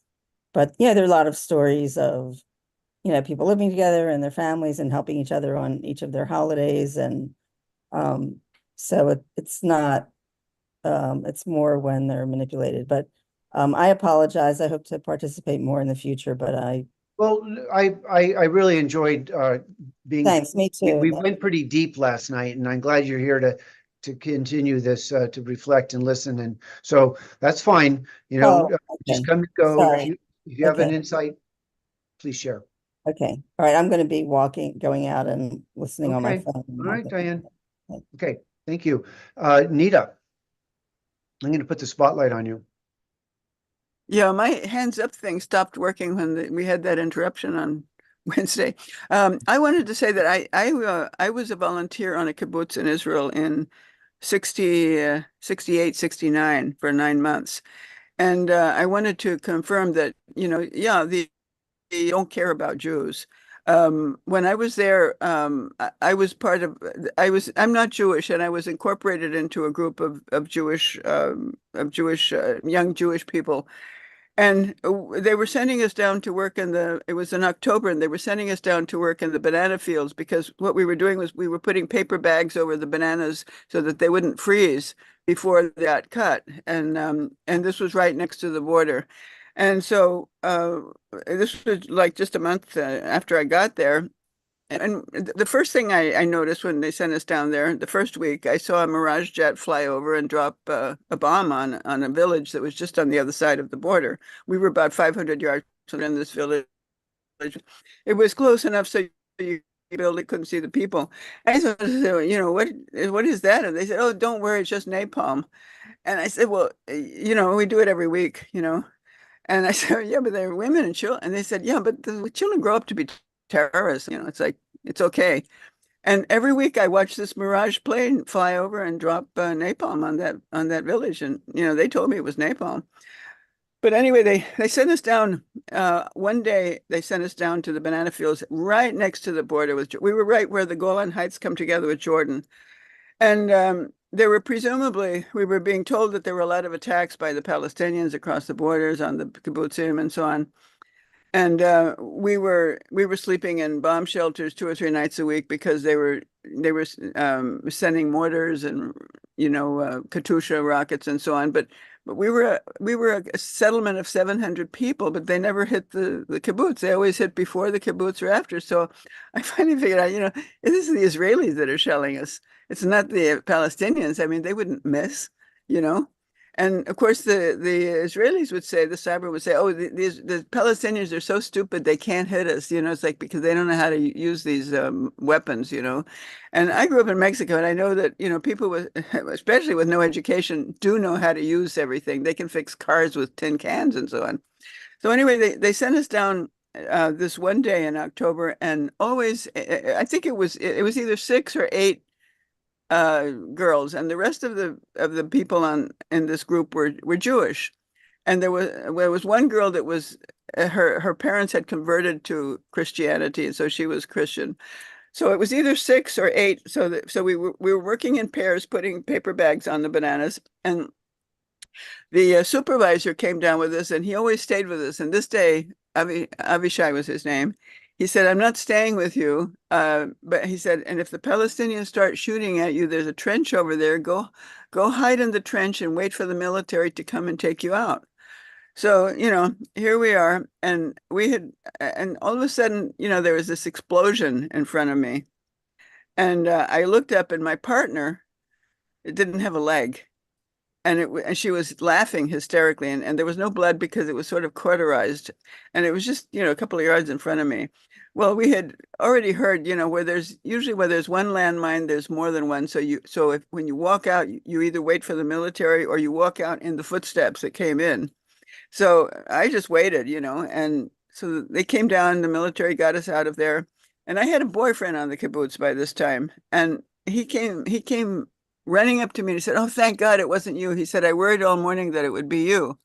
[SPEAKER 9] But yeah, there are a lot of stories of, people living together and their families and helping each other on each of their holidays. And so it's not, it's more when they're manipulated. But I apologize. I hope to participate more in the future, but
[SPEAKER 3] Well, I really enjoyed being.
[SPEAKER 9] Thanks, me too.
[SPEAKER 3] We went pretty deep last night, and I'm glad you're here to continue this, to reflect and listen. And so that's fine. Just come and go.
[SPEAKER 9] Sorry.
[SPEAKER 3] If you have an insight, please share.
[SPEAKER 9] Okay. All right. I'm going to be going out and listening on my phone.
[SPEAKER 3] All right, Diane. Okay. Thank you. Nita, I'm going to put the spotlight on you.
[SPEAKER 10] Yeah, my hands up thing stopped working when we had that interruption on Wednesday. I wanted to say that I was a volunteer on a kibbutz in Israel in 68, 69 for 9 months. And I wanted to confirm that, they don't care about Jews. When I was there, I was I'm not Jewish, and I was incorporated into a group of Jewish young Jewish people. And they were sending us down to work it was in October, and they were sending us down to work in the banana fields, because what we were doing was we were putting paper bags over the bananas so that they wouldn't freeze before they got cut. And this was right next to the border. And so this was like just a month after I got there. And the first thing I noticed when they sent us down there, the first week, I saw a Mirage jet fly over and drop a bomb on a village that was just on the other side of the border. We were about 500 yards from this village. It was close enough so you barely couldn't see the people. I said, what is that? And they said, oh, don't worry, it's just napalm. And I said, well, we do it every week, And I said, yeah, but they're women and children. And they said, yeah, but the children grow up to be terrorists. It's like, it's okay. And every week I watch this Mirage plane fly over and drop napalm on that village. And, they told me it was napalm. But anyway, they sent us down. One day they sent us down to the banana fields right next to the border we were right where the Golan Heights come together with Jordan. And we were being told that there were a lot of attacks by the Palestinians across the borders on the kibbutzim and so on. And we were sleeping in bomb shelters 2 or 3 nights a week because they were sending mortars and Katyusha rockets and so on. But we were a settlement of 700 people, but they never hit the kibbutz. They always hit before the kibbutz or after. So I finally figured out, this is the Israelis that are shelling us. It's not the Palestinians. I mean, they wouldn't miss, And of course, the Israelis would say, the cyber would say, oh, the Palestinians are so stupid they can't hit us. It's like because they don't know how to use these weapons. And I grew up in Mexico, and I know that people with, especially with no education, do know how to use everything. They can fix cars with tin cans and so on. So anyway, they sent us down this one day in October, and always, I think it was either 6 or 8. Girls, and the rest of the people in this group were Jewish, and there was one girl that was her parents had converted to Christianity, and so she was Christian. So it was either 6 or 8. So we were working in pairs, putting paper bags on the bananas, and the supervisor came down with us, and he always stayed with us. And this day, Avishai was his name. he said, I'm not staying with you. But he said, and if the Palestinians start shooting at you, there's a trench over there. Go hide in the trench and wait for the military to come and take you out. So, here we are. And and all of a sudden, there was this explosion in front of me. And I looked up and my partner, it didn't have a leg. And she was laughing hysterically, and there was no blood because it was sort of cauterized, and it was just a couple of yards in front of me. Well, we had already heard where there's one landmine, there's more than one. So when you walk out, you either wait for the military or you walk out in the footsteps that came in. So I just waited, and so they came down, the military got us out of there, and I had a boyfriend on the kibbutz by this time, and he came running up to me and he said, "Oh, thank God it wasn't you." He said, "I worried all morning that it would be you."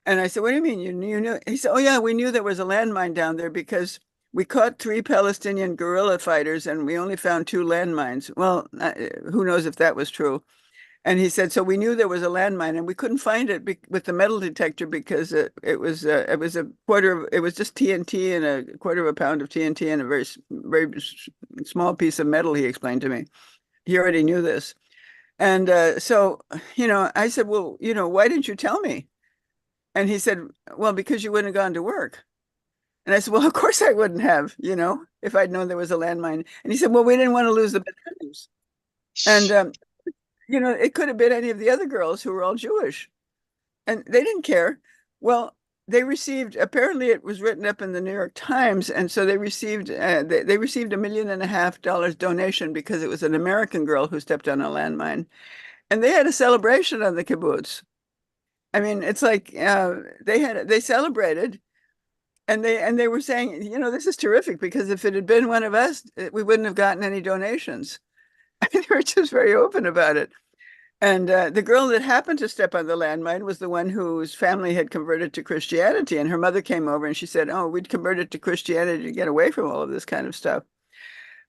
[SPEAKER 10] And I said, "What do you mean you knew?" He said, "Oh yeah, we knew there was a landmine down there because we caught 3 Palestinian guerrilla fighters and we only found 2 landmines." Well, who knows if that was true. And he said, so we knew there was a landmine and we couldn't find it with the metal detector because it was just TNT and a quarter of a pound of TNT and a very, very small piece of metal, he explained to me. He already knew this. And so, I said, well, why didn't you tell me? And he said, well, because you wouldn't have gone to work. And I said, well, of course I wouldn't have, if I'd known there was a landmine. And he said, well, we didn't want to lose the bedrooms. And, it could have been any of the other girls who were all Jewish. And they didn't care. Well, apparently it was written up in the New York Times, and so they received $1.5 million donation because it was an American girl who stepped on a landmine, and they had a celebration on the kibbutz. I mean, it's like they celebrated, and they were saying, this is terrific because if it had been one of us, we wouldn't have gotten any donations. I mean, they were just very open about it. And the girl that happened to step on the landmine was the one whose family had converted to Christianity. And her mother came over and she said, oh, we'd converted to Christianity to get away from all of this kind of stuff.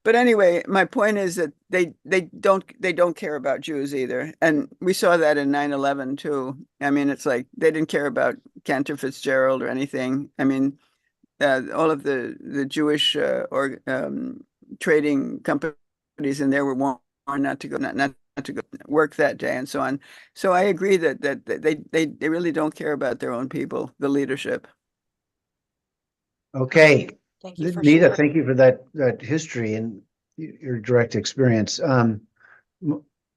[SPEAKER 10] But anyway, my point is that they don't care about Jews either. And we saw that in 9/11 too. I mean, it's like they didn't care about Cantor Fitzgerald or anything. I mean, all of the Jewish trading companies in there were warned not to go work that day and so on. So I agree that they really don't care about their own people, the leadership.
[SPEAKER 3] Okay.
[SPEAKER 2] Thank you for
[SPEAKER 3] Nita,
[SPEAKER 2] sharing.
[SPEAKER 3] thank you for that history and your direct experience.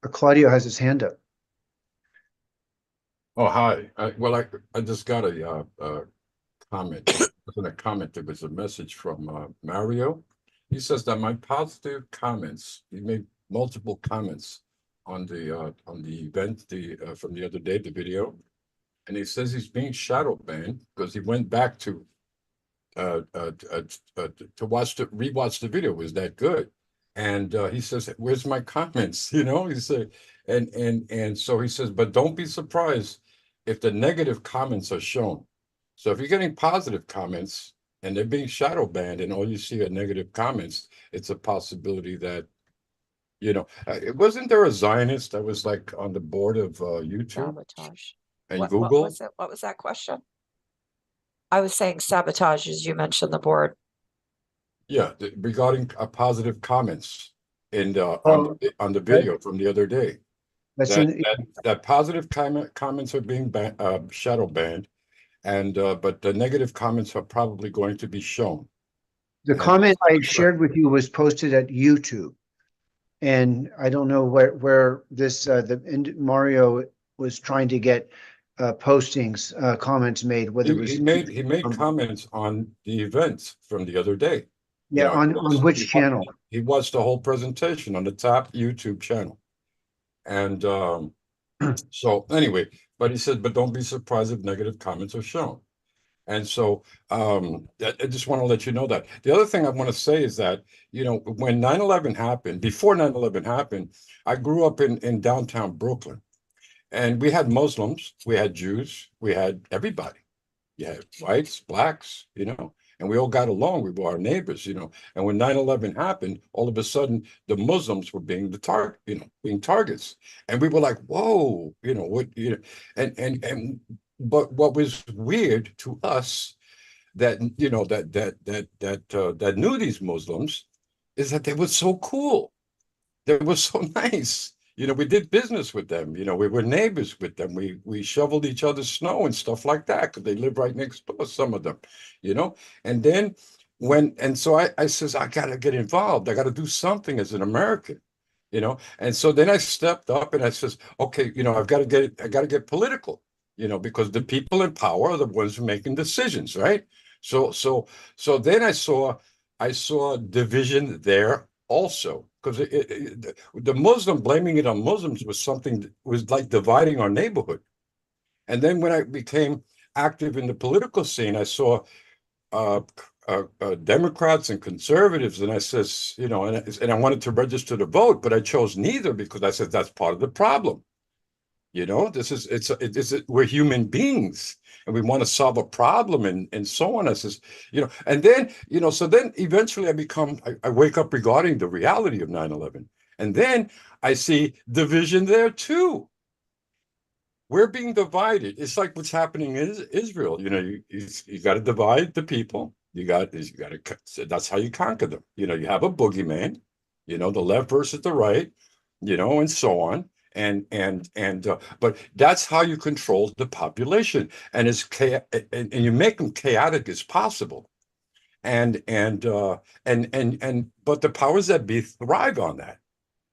[SPEAKER 3] Claudio has his hand up.
[SPEAKER 6] Oh, hi. I just got a comment. It wasn't a comment, it was a message from Mario. He says that my positive comments, he made multiple comments on the event from the other day, the video, and he says he's being shadow banned because he went back to rewatch the video. It was that good, and he says, "Where's my comments?" He said, and so he says, but don't be surprised if the negative comments are shown. So if you're getting positive comments and they're being shadow banned, and all you see are negative comments, it's a possibility that. Wasn't there a Zionist that was like on the board of YouTube
[SPEAKER 2] Sabotage.
[SPEAKER 6] and
[SPEAKER 2] What
[SPEAKER 6] Google?
[SPEAKER 2] was it? What was that question? I was saying sabotage as you mentioned the board.
[SPEAKER 6] Yeah, regarding positive comments on the video from the other day. That positive comments are being shadow banned, and but the negative comments are probably going to be shown.
[SPEAKER 3] The comment I shared with you was posted at YouTube. And I don't know where this Mario was trying to get postings, comments made. Whether
[SPEAKER 6] he made comments on the events from the other day.
[SPEAKER 3] Yeah, on which channel?
[SPEAKER 6] He watched the whole presentation on the top YouTube channel, and so anyway. But he said, but don't be surprised if negative comments are shown. And so I just want to let you know that. The other thing I want to say is that, when 9/11 happened, before 9/11 happened, I grew up in downtown Brooklyn. And we had Muslims, we had Jews, we had everybody. You had whites, blacks, and we all got along. We were our neighbors, And when 9/11 happened, all of a sudden the Muslims were being being targets. And we were like, whoa, but what was weird to us, that that knew these Muslims is that they were so cool. They were so nice. We did business with them. We were neighbors with them. We shoveled each other's snow and stuff like that because they live right next door, some of them, And then so I says, I got to get involved. I got to do something as an American, And so then I stepped up and I says, okay, I got to get political, because the people in power are the ones who are making decisions, right? So then I saw division there also, because the Muslim blaming it on Muslims was like dividing our neighborhood. And then when I became active in the political scene, I saw Democrats and conservatives, and I says, and I wanted to register to vote, but I chose neither because I said that's part of the problem. We're human beings and we want to solve a problem and so on. I says, and then, so then eventually I wake up regarding the reality of 9/11. And then I see division there too. We're being divided. It's like what's happening in Israel. You got to divide the people. You got to, that's how you conquer them. You have a boogeyman, the left versus the right, and so on. But that's how you control the population, and you make them chaotic as possible, but the powers that be thrive on that.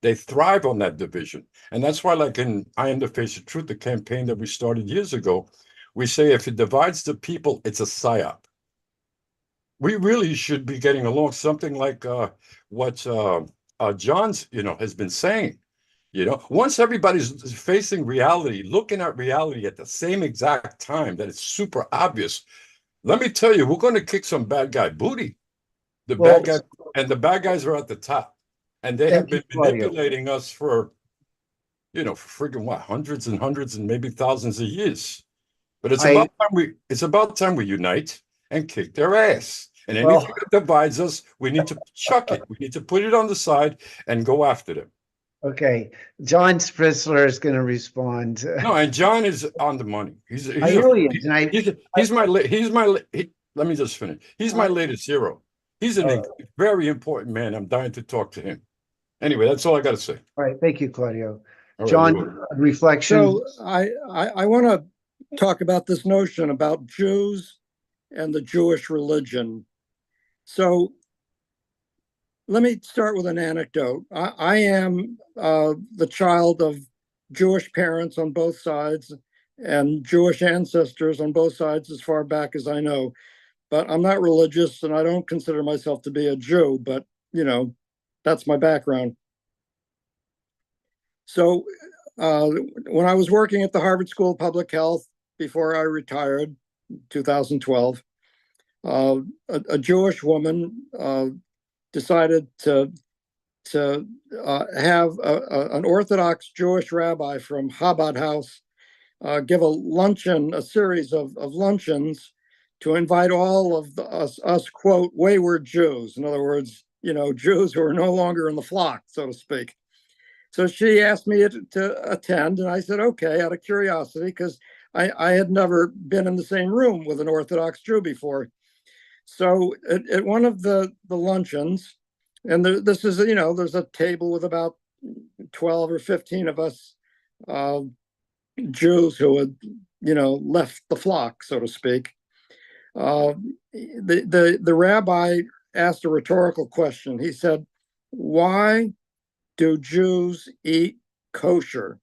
[SPEAKER 6] They thrive on that division, and that's why, like in I Am the Face of Truth, the campaign that we started years ago, we say if it divides the people, it's a psyop. We really should be getting along. Something like what John's has been saying. Once everybody's facing reality, looking at reality at the same exact time, that it's super obvious. Let me tell you, we're going to kick some bad guy booty. The bad guys are at the top, and they have been manipulating us for, friggin' what, hundreds and hundreds and maybe thousands of years. But it's about time we unite and kick their ass. And anything that divides us, we need to chuck it. We need to put it on the side and go after them.
[SPEAKER 3] Okay, John Spritzler is going to respond.
[SPEAKER 6] No, and John is on the money.
[SPEAKER 3] I know he is.
[SPEAKER 6] Let me just finish. He's my latest hero. He's a very important man. I'm dying to talk to him. Anyway, that's all I got to say.
[SPEAKER 3] All right, thank you, Claudio.
[SPEAKER 6] All
[SPEAKER 3] John,
[SPEAKER 6] right,
[SPEAKER 3] reflection.
[SPEAKER 4] So I want to talk about this notion about Jews and the Jewish religion. So let me start with an anecdote. I am the child of Jewish parents on both sides and Jewish ancestors on both sides as far back as I know. But I'm not religious and I don't consider myself to be a Jew, but that's my background. So when I was working at the Harvard School of Public Health before I retired in 2012, a Jewish woman decided to have an Orthodox Jewish rabbi from Chabad House give a series of luncheons to invite all of us, quote, wayward Jews. In other words, Jews who are no longer in the flock, so to speak. So she asked me to attend, and I said, okay, out of curiosity, because I had never been in the same room with an Orthodox Jew before. So at one of the luncheons, and this is, there's a table with about 12 or 15 of us Jews who had, left the flock, so to speak. The rabbi asked a rhetorical question. He said, why do Jews eat kosher?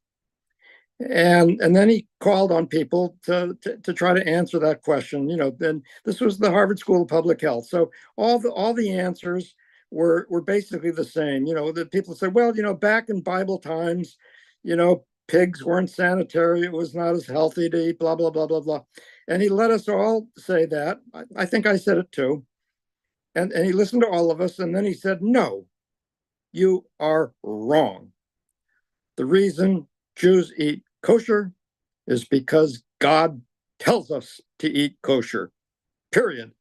[SPEAKER 4] And then he called on people to try to answer that question. Then this was the Harvard School of Public Health. So all the answers were basically the same. The people said, well, back in Bible times, pigs weren't sanitary. It was not as healthy to eat, blah, blah, blah, blah, blah. And he let us all say that. I think I said it too. And he listened to all of us. And then he said, no, you are wrong. The reason Jews eat kosher is because God tells us to eat kosher, period.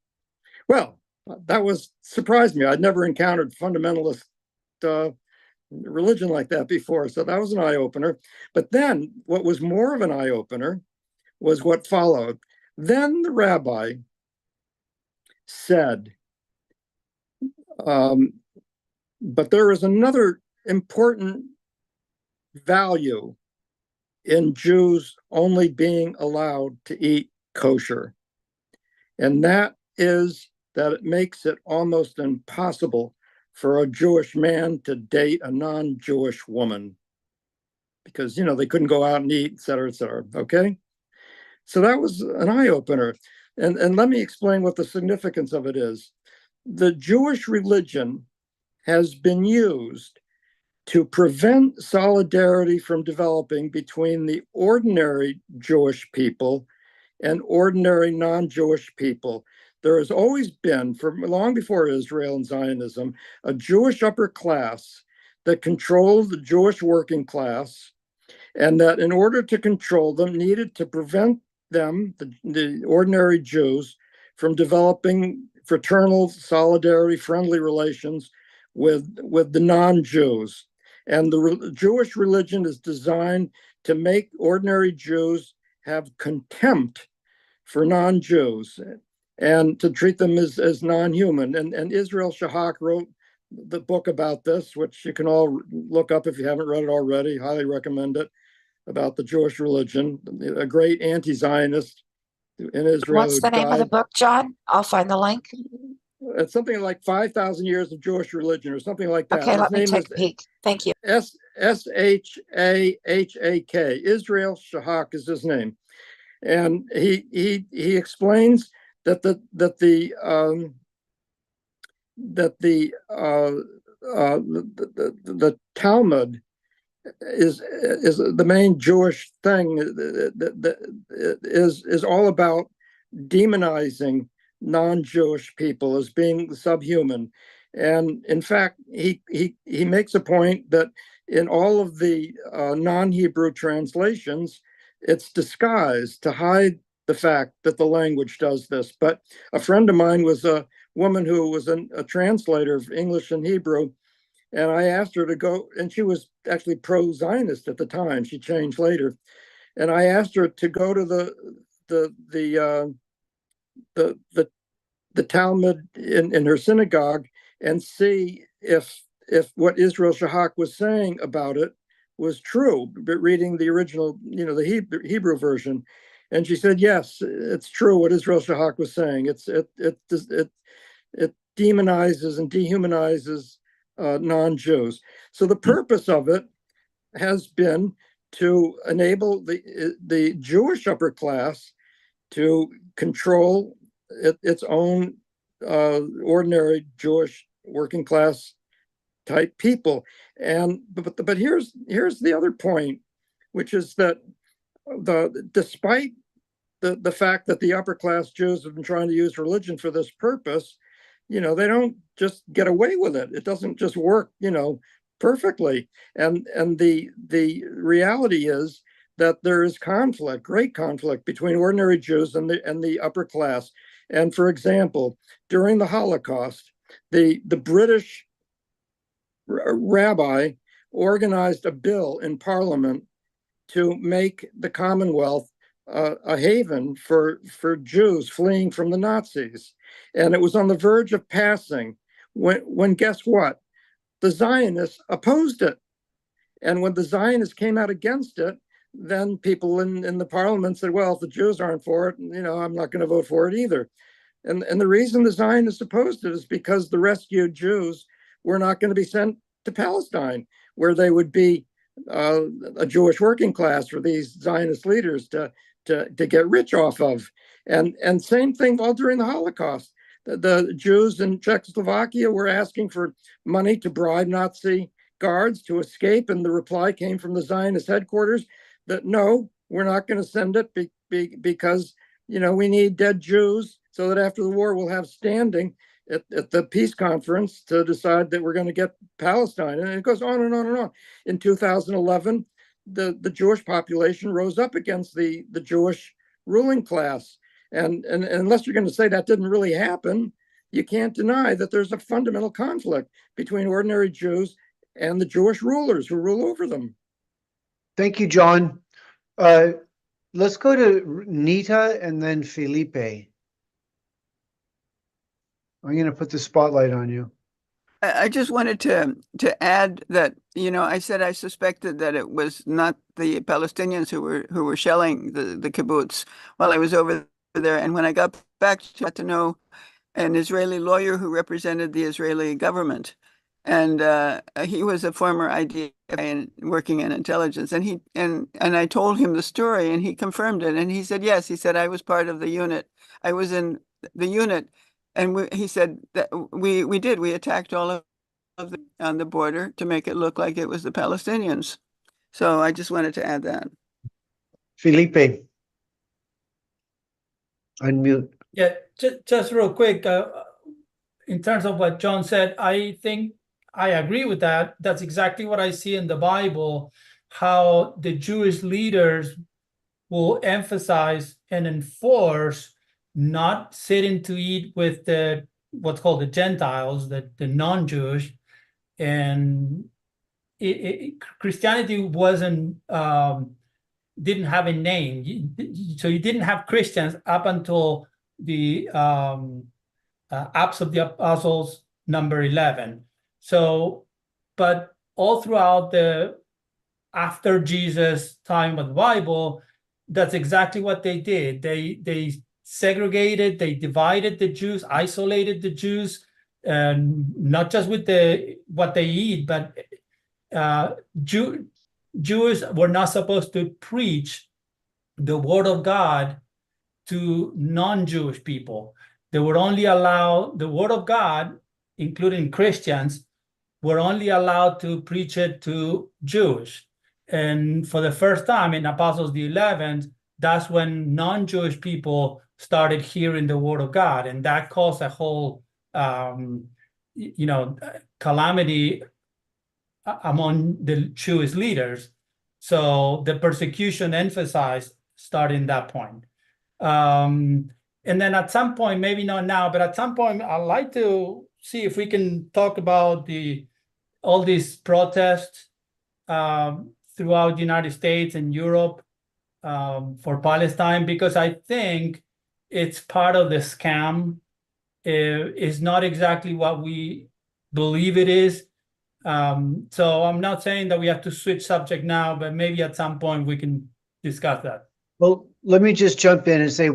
[SPEAKER 4] Well, that surprised me. I'd never encountered fundamentalist religion like that before. So that was an eye-opener. But then what was more of an eye-opener was what followed. Then the rabbi said. But there is another important value in Jews only being allowed to eat kosher. And that is that it makes it almost impossible for a Jewish man to date a non-Jewish woman because, they couldn't go out and eat, et cetera, okay? So that was an eye-opener. And let me explain what the significance of it is. The Jewish religion has been used to prevent solidarity from developing between the ordinary Jewish people and ordinary non-Jewish people. There has always been, from long before Israel and Zionism, a Jewish upper class that controlled the Jewish working class, and that in order to control them, needed to prevent them, the ordinary Jews, from developing fraternal solidarity, friendly relations with the non-Jews. And the Jewish religion is designed to make ordinary Jews have contempt for non-Jews and to treat them as non-human. And Israel Shahak wrote the book about this, which you can all look up if you haven't read it already. Highly recommend it, about the Jewish religion. A great anti-Zionist in Israel.
[SPEAKER 2] What's the name of the book, John? I'll find the link.
[SPEAKER 4] It's something like 5,000 years of Jewish religion or something like that.
[SPEAKER 2] Okay, let me take a peek. Thank you.
[SPEAKER 4] S-H-A-H-A-K. Israel Shahak is his name. And he explains that the Talmud is the main Jewish thing that is all about demonizing non-Jewish people as being subhuman. And in fact, he makes a point that in all of the non-Hebrew translations, it's disguised to hide the fact that the language does this. But a friend of mine was a woman who was a translator of English and Hebrew, and I asked her to go, and she was actually pro-Zionist at the time. She changed later, and I asked her to go to the Talmud in her synagogue and see if what Israel Shahak was saying about it was true, but reading the original, the Hebrew version. And she said, yes, it's true what Israel Shahak was saying. It demonizes and dehumanizes non-Jews. So the purpose of it has been to enable the Jewish upper class to control its own ordinary Jewish working class type people. And but here's the other point, which is that despite the fact that the upper class Jews have been trying to use religion for this purpose, they don't just get away with it. It doesn't just work, perfectly. And the reality is that there is conflict, great conflict between ordinary Jews and the upper class. And for example, during the Holocaust, the British rabbi organized a bill in Parliament to make the Commonwealth a haven for Jews fleeing from the Nazis. And it was on the verge of passing when guess what? The Zionists opposed it. And when the Zionists came out against it, then people in the parliament said, well, if the Jews aren't for it, I'm not going to vote for it either. And the reason the Zionists opposed it is because the rescued Jews were not going to be sent to Palestine, where they would be a Jewish working class for these Zionist leaders to get rich off of. And same thing all during the Holocaust. The Jews in Czechoslovakia were asking for money to bribe Nazi guards to escape, and the reply came from the Zionist headquarters that no, we're not going to send it because we need dead Jews so that after the war we'll have standing at the peace conference to decide that we're going to get Palestine. And it goes on and on and on. In 2011, the Jewish population rose up against the Jewish ruling class. And unless you're going to say that didn't really happen, you can't deny that there's a fundamental conflict between ordinary Jews and the Jewish rulers who rule over them.
[SPEAKER 3] Thank you, John. Let's go to Nita and then Felipe. I'm going to put the spotlight on you.
[SPEAKER 10] I just wanted to add that, I said I suspected that it was not the Palestinians who were shelling the kibbutz while I was over there. And when I got back, I got to know an Israeli lawyer who represented the Israeli government. And he was a former IDF and working in intelligence. And I told him the story, and he confirmed it. And he said, yes, he said, I was part of the unit. I was in the unit. And he said that we attacked all of them on the border to make it look like it was the Palestinians. So I just wanted to add that.
[SPEAKER 3] Felipe, unmute.
[SPEAKER 7] Yeah, just real quick, in terms of what John said, I think I agree with that. That's exactly what I see in the Bible, how the Jewish leaders will emphasize and enforce not sitting to eat with what's called the Gentiles, the non-Jewish. And Christianity didn't have a name. So you didn't have Christians up until the Acts of the Apostles, number 11. So, but all throughout after Jesus' time with the Bible, that's exactly what they did. They segregated, they divided the Jews, isolated the Jews, not just with what they eat, but Jews were not supposed to preach the word of God to non-Jewish people. They would only allow the word of God, including Christians, were only allowed to preach it to Jews. And for the first time in Apostles the 11th, that's when non-Jewish people started hearing the word of God. And that caused a whole, calamity among the Jewish leaders. So the persecution emphasized starting that point. And then at some point, maybe not now, but at some point, I'd like to see if we can talk about all these protests throughout the United States and Europe for Palestine, because I think it's part of the scam. It's not exactly what we believe it is. So I'm not saying that we have to switch subject now, but maybe at some point we can discuss that.
[SPEAKER 3] Well, let me just jump in and say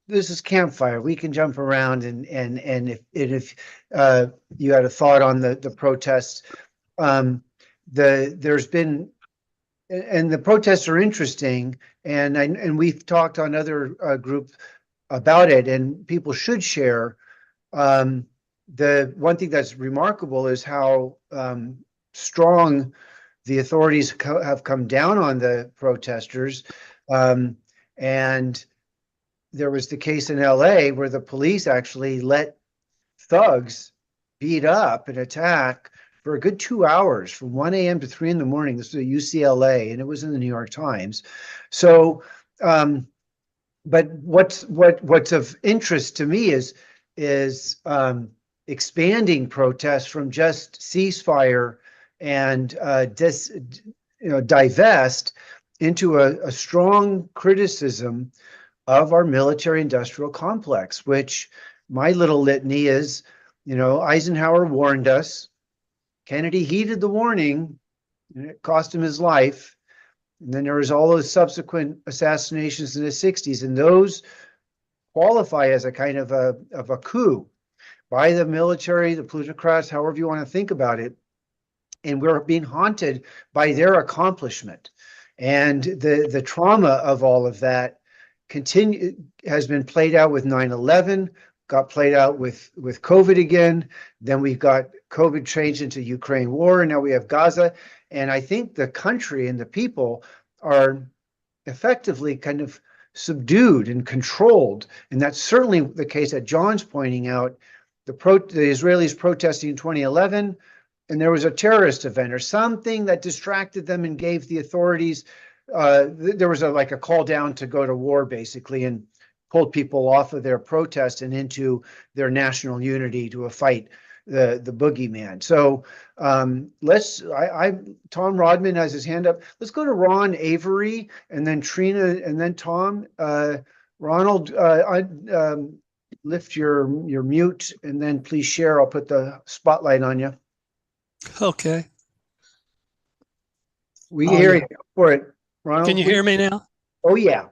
[SPEAKER 3] this is Campfire. We can jump around and if you had a thought on the protests, there's been, and the protests are interesting, and we've talked on other groups about it, and people should share. The one thing that's remarkable is how strong the authorities have come down on the protesters. And there was the case in LA where the police actually let thugs beat up and attack for a good 2 hours from 1 a.m. to 3 in the morning. This was at UCLA, and it was in the New York Times. So, but what's of interest to me is expanding protests from just ceasefire and divest into a strong criticism of our military-industrial complex, which my little litany is, Eisenhower warned us, Kennedy heeded the warning, and it cost him his life. And then there was all those subsequent assassinations in the 60s, and those qualify as a kind of a coup by the military, the plutocrats, however you want to think about it. And we're being haunted by their accomplishment. And the trauma of all of that has been played out with 9/11, got played out with COVID again. Then we've got COVID changed into Ukraine war, and now we have Gaza. And I think the country and the people are effectively kind of subdued and controlled. And that's certainly the case that John's pointing out. The Israelis protesting in 2011, and there was a terrorist event or something that distracted them and gave the authorities, there was a call down to go to war, basically, and pulled people off of their protest and into their national unity to a fight the boogeyman. So Tom Rodman has his hand up. Let's go to Ron Avery, and then Trina, and then Tom. Ronald, lift your mute and then please share. I'll put the spotlight on you.
[SPEAKER 11] Okay.
[SPEAKER 3] We
[SPEAKER 11] Oh,
[SPEAKER 3] hear
[SPEAKER 11] yeah.
[SPEAKER 3] you. Go for it, Ronald.
[SPEAKER 11] Can you hear me now?
[SPEAKER 3] Oh, yeah.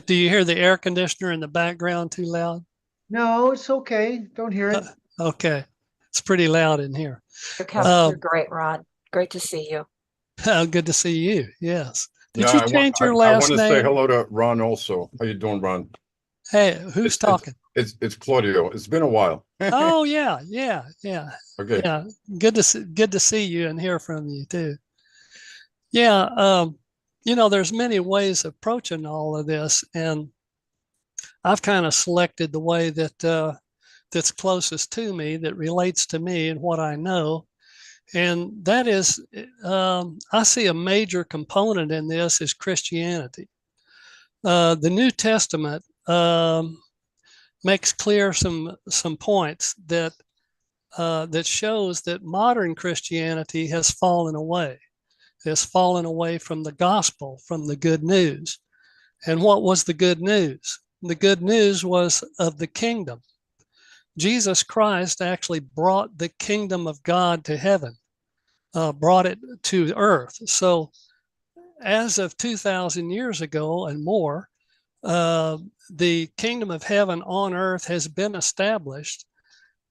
[SPEAKER 11] Do you hear the air conditioner in the background too loud?
[SPEAKER 3] No, it's okay. Don't hear it.
[SPEAKER 11] Okay. It's pretty loud in here.
[SPEAKER 2] You're coming through great, Rod. Great to see you.
[SPEAKER 11] Good to see you. Yes. Did
[SPEAKER 6] Yeah,
[SPEAKER 11] you change your last
[SPEAKER 6] I want to say
[SPEAKER 11] name?
[SPEAKER 6] hello to Ron also. How you doing, Ron?
[SPEAKER 11] Hey, who's talking?
[SPEAKER 6] It's Claudio. It's been a while.
[SPEAKER 11] Oh, yeah.
[SPEAKER 6] Okay.
[SPEAKER 11] Yeah. Good to see you and hear from you too. Yeah. There's many ways of approaching all of this, and I've kind of selected the way that that's closest to me, that relates to me and what I know. And that is, I see a major component in this is Christianity. The New Testament makes clear some points that shows that modern Christianity has fallen away from the gospel, from the good news. And what was the good news? The good news was of the kingdom. Jesus Christ actually brought the kingdom of God to heaven, brought it to earth. So as of 2,000 years ago and more, the kingdom of heaven on earth has been established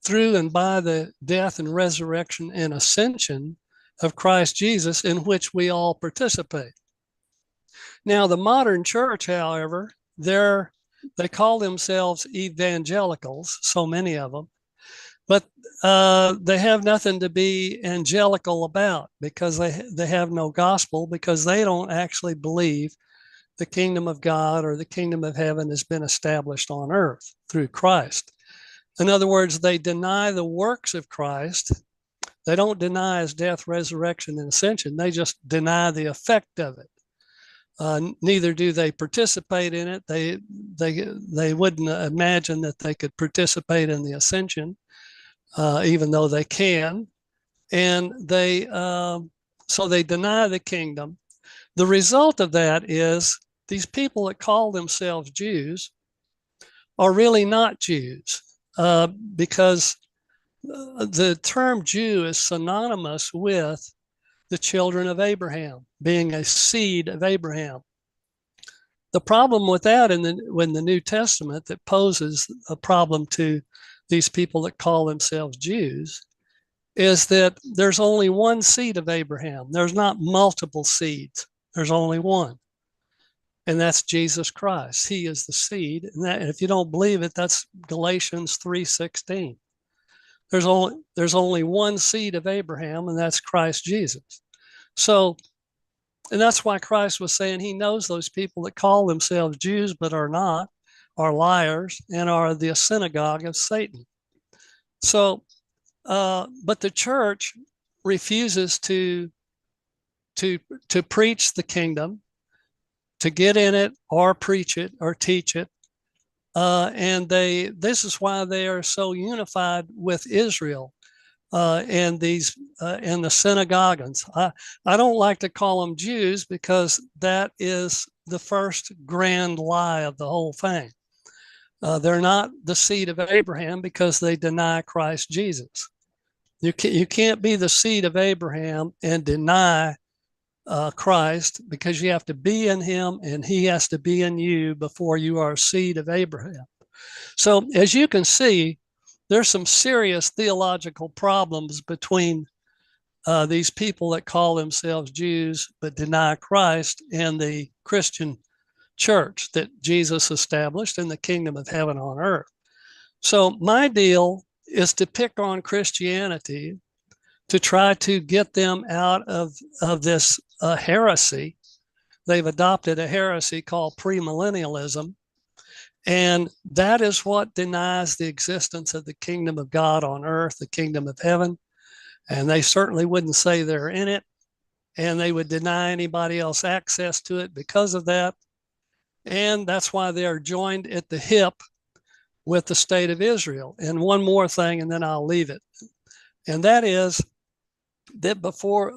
[SPEAKER 11] through and by the death and resurrection and ascension of Christ Jesus, in which we all participate. Now, the modern church, however, they call themselves evangelicals, so many of them, but they have nothing to be angelical about, because they have no gospel, because they don't actually believe the kingdom of God or the kingdom of heaven has been established on earth through Christ. In other words, they deny the works of Christ. They don't deny his death, resurrection, and ascension. They just deny the effect of it. Neither do they participate in it. They wouldn't imagine that they could participate in the ascension, even though they can. And so they deny the kingdom. The result of that is these people that call themselves Jews are really not Jews, because the term Jew is synonymous with the children of Abraham, being a seed of Abraham. The problem with that in the New Testament that poses a problem to these people that call themselves Jews is that there's only one seed of Abraham. There's not multiple seeds. There's only one. And that's Jesus Christ. He is the seed. And if you don't believe it, that's Galatians 3:16. There's only one seed of Abraham, and that's Christ Jesus. So, and that's why Christ was saying he knows those people that call themselves Jews but are not, are liars, and are the synagogue of Satan. So, but the church refuses to preach the kingdom, to get in it or preach it or teach it. And this is why they are so unified with Israel and the synagogues. I don't like to call them Jews, because that is the first grand lie of the whole thing. They're not the seed of Abraham because they deny Christ Jesus. You can't be the seed of Abraham and deny Christ, because you have to be in him and he has to be in you before you are a seed of Abraham. So as you can see, there's some serious theological problems between these people that call themselves Jews but deny Christ and the Christian church that Jesus established in the kingdom of heaven on earth. So my deal is to pick on Christianity to try to get them out of this heresy. They've adopted a heresy called premillennialism, and that is what denies the existence of the kingdom of God on earth, the kingdom of heaven. And they certainly wouldn't say they're in it, and they would deny anybody else access to it because of that. And that's why they are joined at the hip with the state of Israel. And one more thing, and then I'll leave it. And that is that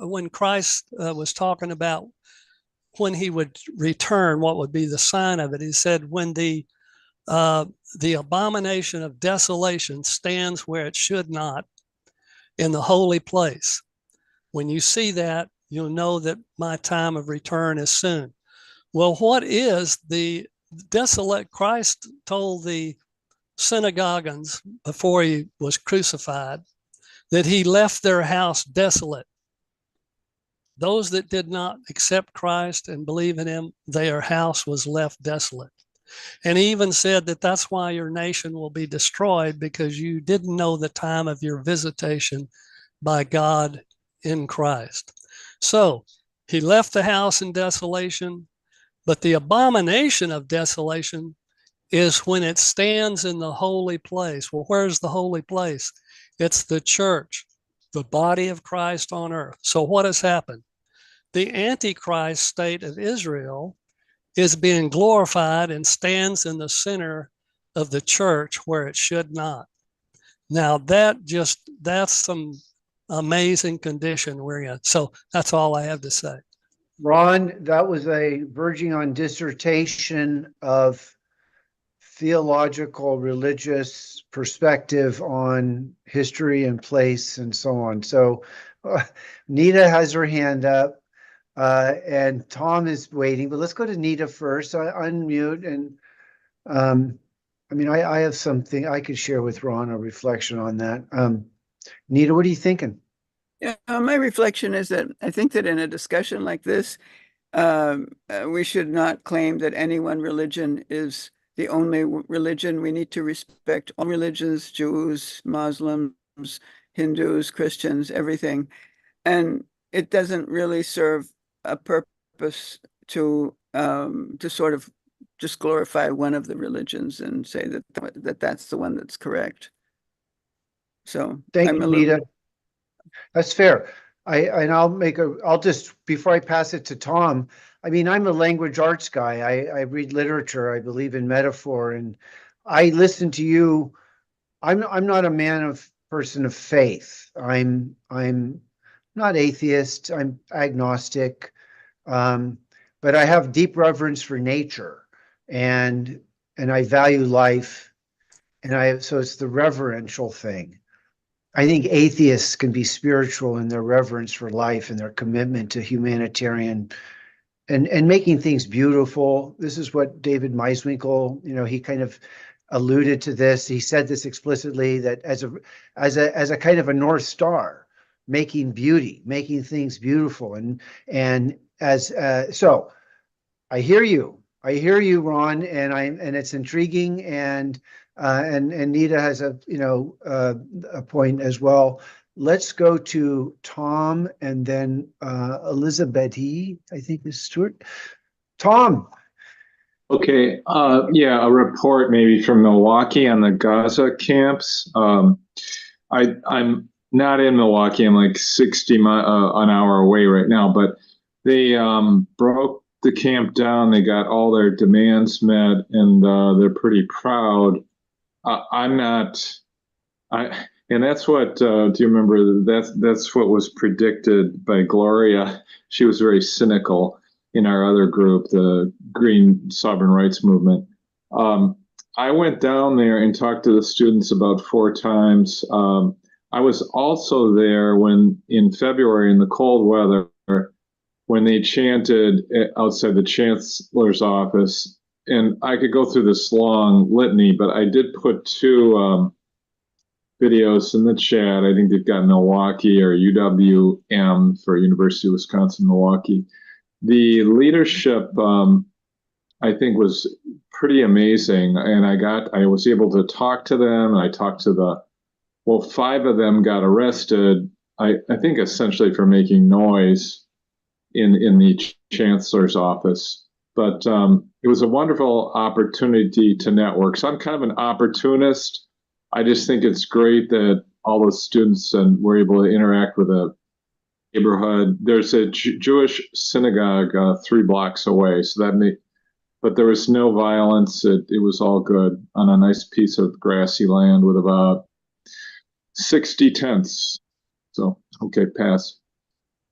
[SPEAKER 11] when Christ was talking about when he would return, what would be the sign of it, he said, when the the abomination of desolation stands where it should not in the holy place. When you see that, you'll know that my time of return is soon. Well, what is the desolate? Christ told the synagogues before he was crucified that he left their house desolate. Those that did not accept Christ and believe in him, their house was left desolate. And he even said that that's why your nation will be destroyed, because you didn't know the time of your visitation by God in Christ. So he left the house in desolation, but the abomination of desolation is when it stands in the holy place. Well, where's the holy place? It's the church, the body of Christ on earth. So what has happened? The Antichrist state of Israel is being glorified and stands in the center of the church where it should not. Now that's some amazing condition we're in. So that's all I have to say.
[SPEAKER 3] Ron, that was a verging on dissertation of theological, religious perspective on history and place and so on. So Nita has her hand up. And Tom is waiting, but let's go to Nita first. I unmute and I mean, I have something I could share with Ron, a reflection on that. Nita, what are you thinking?
[SPEAKER 10] Yeah, my reflection is that I think that in a discussion like this, we should not claim that any one religion is the only religion. We need to respect all religions, Jews, Muslims, Hindus, Christians, everything. And it doesn't really serve a purpose to sort of just glorify one of the religions and say that that's the one that's correct. So
[SPEAKER 3] thank you, Nita. That's fair. I'll just, before I pass it to Tom, I mean, I'm a language arts guy. I read literature. I believe in metaphor, and I listen to you. I'm not a person of faith. I'm not atheist. I'm agnostic, but I have deep reverence for nature, and I value life, and so it's the reverential thing. I think atheists can be spiritual in their reverence for life and their commitment to humanitarian and making things beautiful. This is what David Meiswinkle, he kind of alluded to this. He said this explicitly, that as a kind of a North Star, making beauty, making things beautiful. So I hear you, Ron, and it's intriguing, and Nita has a point as well. Let's go to Tom and then Elizabeth, I think is Stuart. Tom.
[SPEAKER 1] Okay. Yeah, a report maybe from Milwaukee on the Gaza camps. I'm not in Milwaukee. I'm like 60 an hour away right now, but they broke the camp down. They got all their demands met, and they're pretty proud. And that's what, do you remember, that's what was predicted by Gloria. She was very cynical in our other group, the Green Sovereign Rights Movement. I went down there and talked to the students about 4 times. I was also there in February in the cold weather, when they chanted outside the chancellor's office. And I could go through this long litany, but I did put 2 videos in the chat. I think they've got Milwaukee, or UWM for University of Wisconsin-Milwaukee. The leadership, I think, was pretty amazing. And I was able to talk to them. I talked to 5 of them got arrested, I think essentially for making noise in the chancellor's office. But it was a wonderful opportunity to network. So I'm kind of an opportunist. I just think it's great that all the students were able to interact with a neighborhood. There's a Jewish synagogue 3 blocks away, but there was no violence. It was all good on a nice piece of grassy land with about 60 tents. So, okay, pass.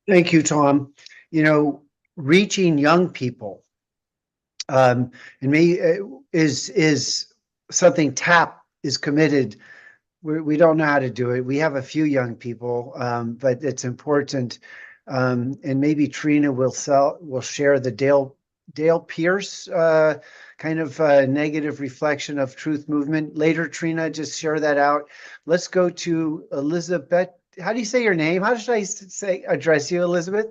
[SPEAKER 3] Thank you, Tom. Reaching young people is something TAP is committed, we don't know how to do it. We have a few young people, but it's important. And maybe Trina will share the Dale Pierce kind of negative reflection of truth movement later. Trina, just share that out. Let's go to Elizabeth. How do you say your name? How should I address you, Elizabeth?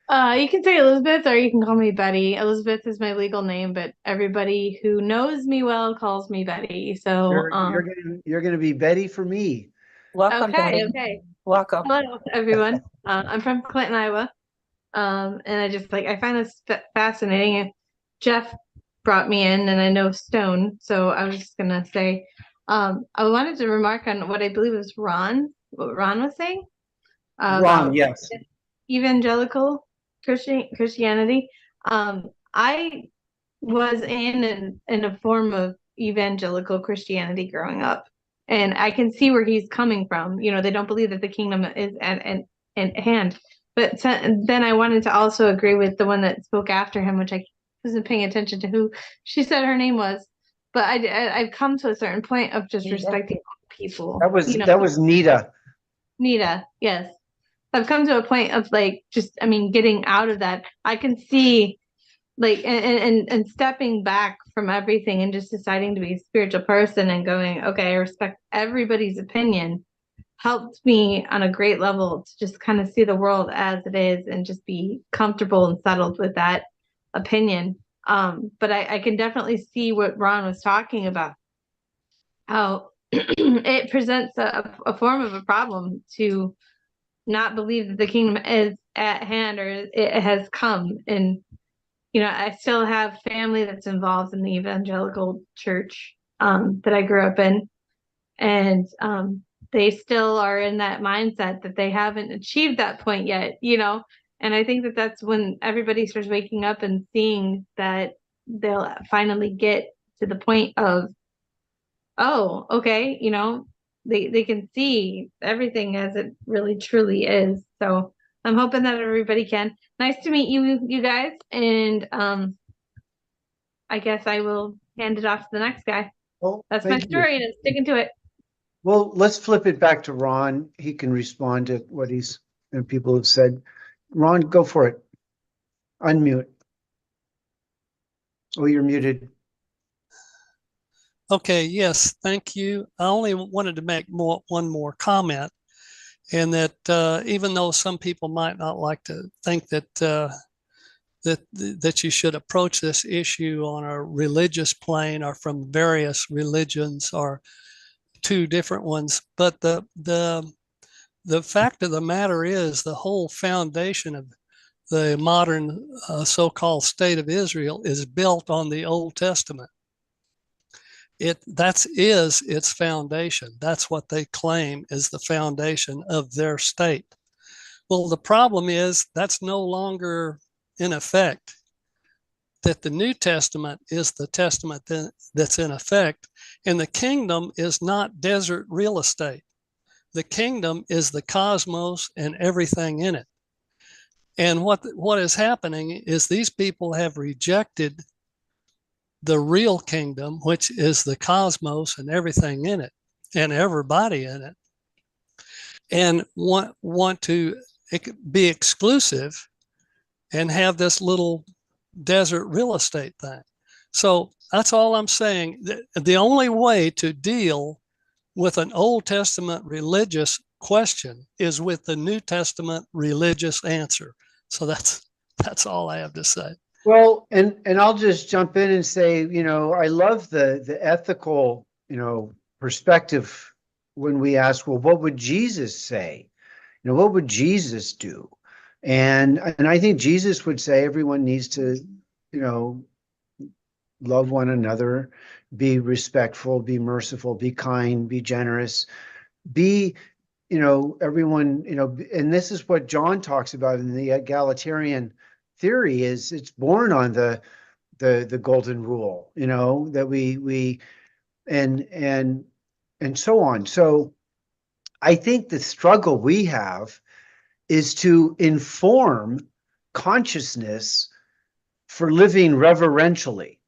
[SPEAKER 12] You can say Elizabeth, or you can call me Betty. Elizabeth is my legal name, but everybody who knows me well calls me Betty. So
[SPEAKER 3] you're gonna be Betty for me.
[SPEAKER 2] Welcome, Betty.
[SPEAKER 12] okay.
[SPEAKER 2] Welcome.
[SPEAKER 12] Hello, everyone. I'm from Clinton, Iowa. And I find this fascinating. Jeff brought me in, and I know Stone, so I was just gonna say, I wanted to remark on what I believe was what Ron was saying.
[SPEAKER 3] Ron, yes.
[SPEAKER 12] Evangelical Christianity. I was in a form of evangelical Christianity growing up, and I can see where he's coming from. You know, they don't believe that the kingdom is at hand. But then I wanted to also agree with the one that spoke after him, which I wasn't paying attention to who she said her name was. But I've come to a certain point of just respecting people.
[SPEAKER 3] That was Nita.
[SPEAKER 12] Nita, yes. I've come to a point of getting out of that. I can see and stepping back from everything and just deciding to be a spiritual person and going, okay, I respect everybody's opinion, helped me on a great level to just kind of see the world as it is and just be comfortable and settled with that opinion. But I can definitely see what Ron was talking about, how it presents a form of a problem to not believe that the kingdom is at hand or it has come. And, I still have family that's involved in the evangelical church that I grew up in. And they still are in that mindset that they haven't achieved that point yet, And I think that that's when everybody starts waking up and seeing that they'll finally get to the point of, oh, okay, they can see everything as it really truly is. So I'm hoping that everybody can. Nice to meet you guys. And I guess I will hand it off to the next guy.
[SPEAKER 3] Well,
[SPEAKER 12] that's my story, and I'm sticking to it.
[SPEAKER 3] Well, let's flip it back to Ron. He can respond to what people have said. Ron, go for it. Unmute. Oh, you're muted.
[SPEAKER 11] Okay, yes, thank you. I only wanted to make one more comment, and that even though some people might not like to think that that you should approach this issue on a religious plane or from various religions or two different ones, but the fact of the matter is the whole foundation of the modern so-called state of Israel is built on the Old Testament. That is its foundation. That's what they claim is the foundation of their state. Well, the problem is that's no longer in effect. That the New Testament is the testament that's in effect, and the kingdom is not desert real estate. The kingdom is the cosmos and everything in it. And what is happening is these people have rejected the real kingdom, which is the cosmos and everything in it and everybody in it, and want to be exclusive and have this little desert real estate thing. So that's all I'm saying. The only way to deal with an Old Testament religious question is with the New Testament religious answer. So that's all I have to say.
[SPEAKER 3] Well, and I'll just jump in and say, I love the ethical, perspective when we ask, well, what would Jesus say? What would Jesus do? And I think Jesus would say everyone needs to, love one another, be respectful, be merciful, be kind, be generous, be, everyone, and this is what John talks about in the egalitarian theory. Is it's born on the golden rule, that we and so on. So I think the struggle we have is to inform consciousness for living reverentially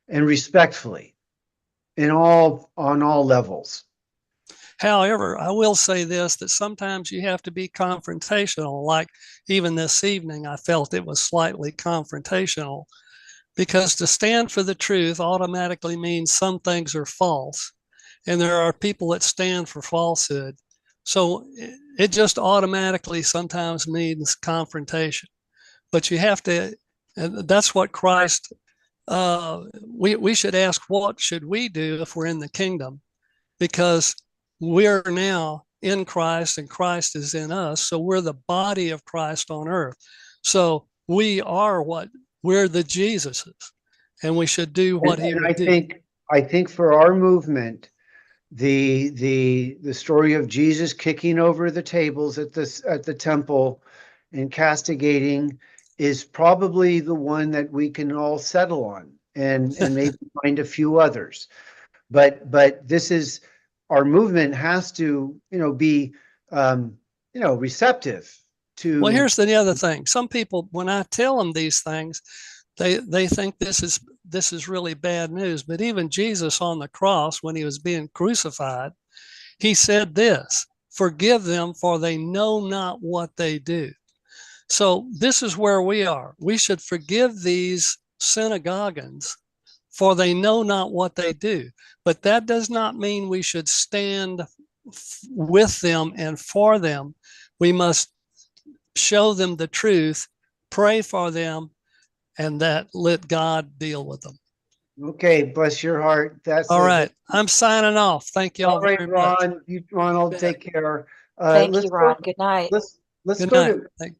[SPEAKER 3] and respectfully. on all levels.
[SPEAKER 11] However, I will say this, that sometimes you have to be confrontational. Like even this evening, I felt it was slightly confrontational, because to stand for the truth automatically means some things are false. And there are people that stand for falsehood. So it just automatically sometimes means confrontation. But you have to, and that's what Christ, we should ask, what should we do if we're in the kingdom? Because we're now in Christ and Christ is in us. So we're the body of Christ on earth. So we're the Jesuses, and we should do what he would do.
[SPEAKER 3] I think for our movement, the story of Jesus kicking over the tables at the temple and castigating is probably the one that we can all settle on, and maybe find a few others. But this is, our movement has to, be, receptive to.
[SPEAKER 11] Well, here's the other thing. Some people, when I tell them these things, they think this is really bad news. But even Jesus on the cross, when he was being crucified, he said this: "Forgive them, for they know not what they do." So this is where we are. We should forgive these synagoguans, for they know not what they do. But that does not mean we should stand with them and for them. We must show them the truth, pray for them, and that let God deal with them.
[SPEAKER 3] Okay, bless your heart. That's
[SPEAKER 11] all right. I'm signing off. Thank you all
[SPEAKER 3] right,
[SPEAKER 11] very
[SPEAKER 3] Ron.
[SPEAKER 11] much.
[SPEAKER 3] Ron, I'll take care.
[SPEAKER 2] Thank you, Ron. Good night.
[SPEAKER 3] Let's
[SPEAKER 11] Good
[SPEAKER 3] go
[SPEAKER 11] night.
[SPEAKER 3] to.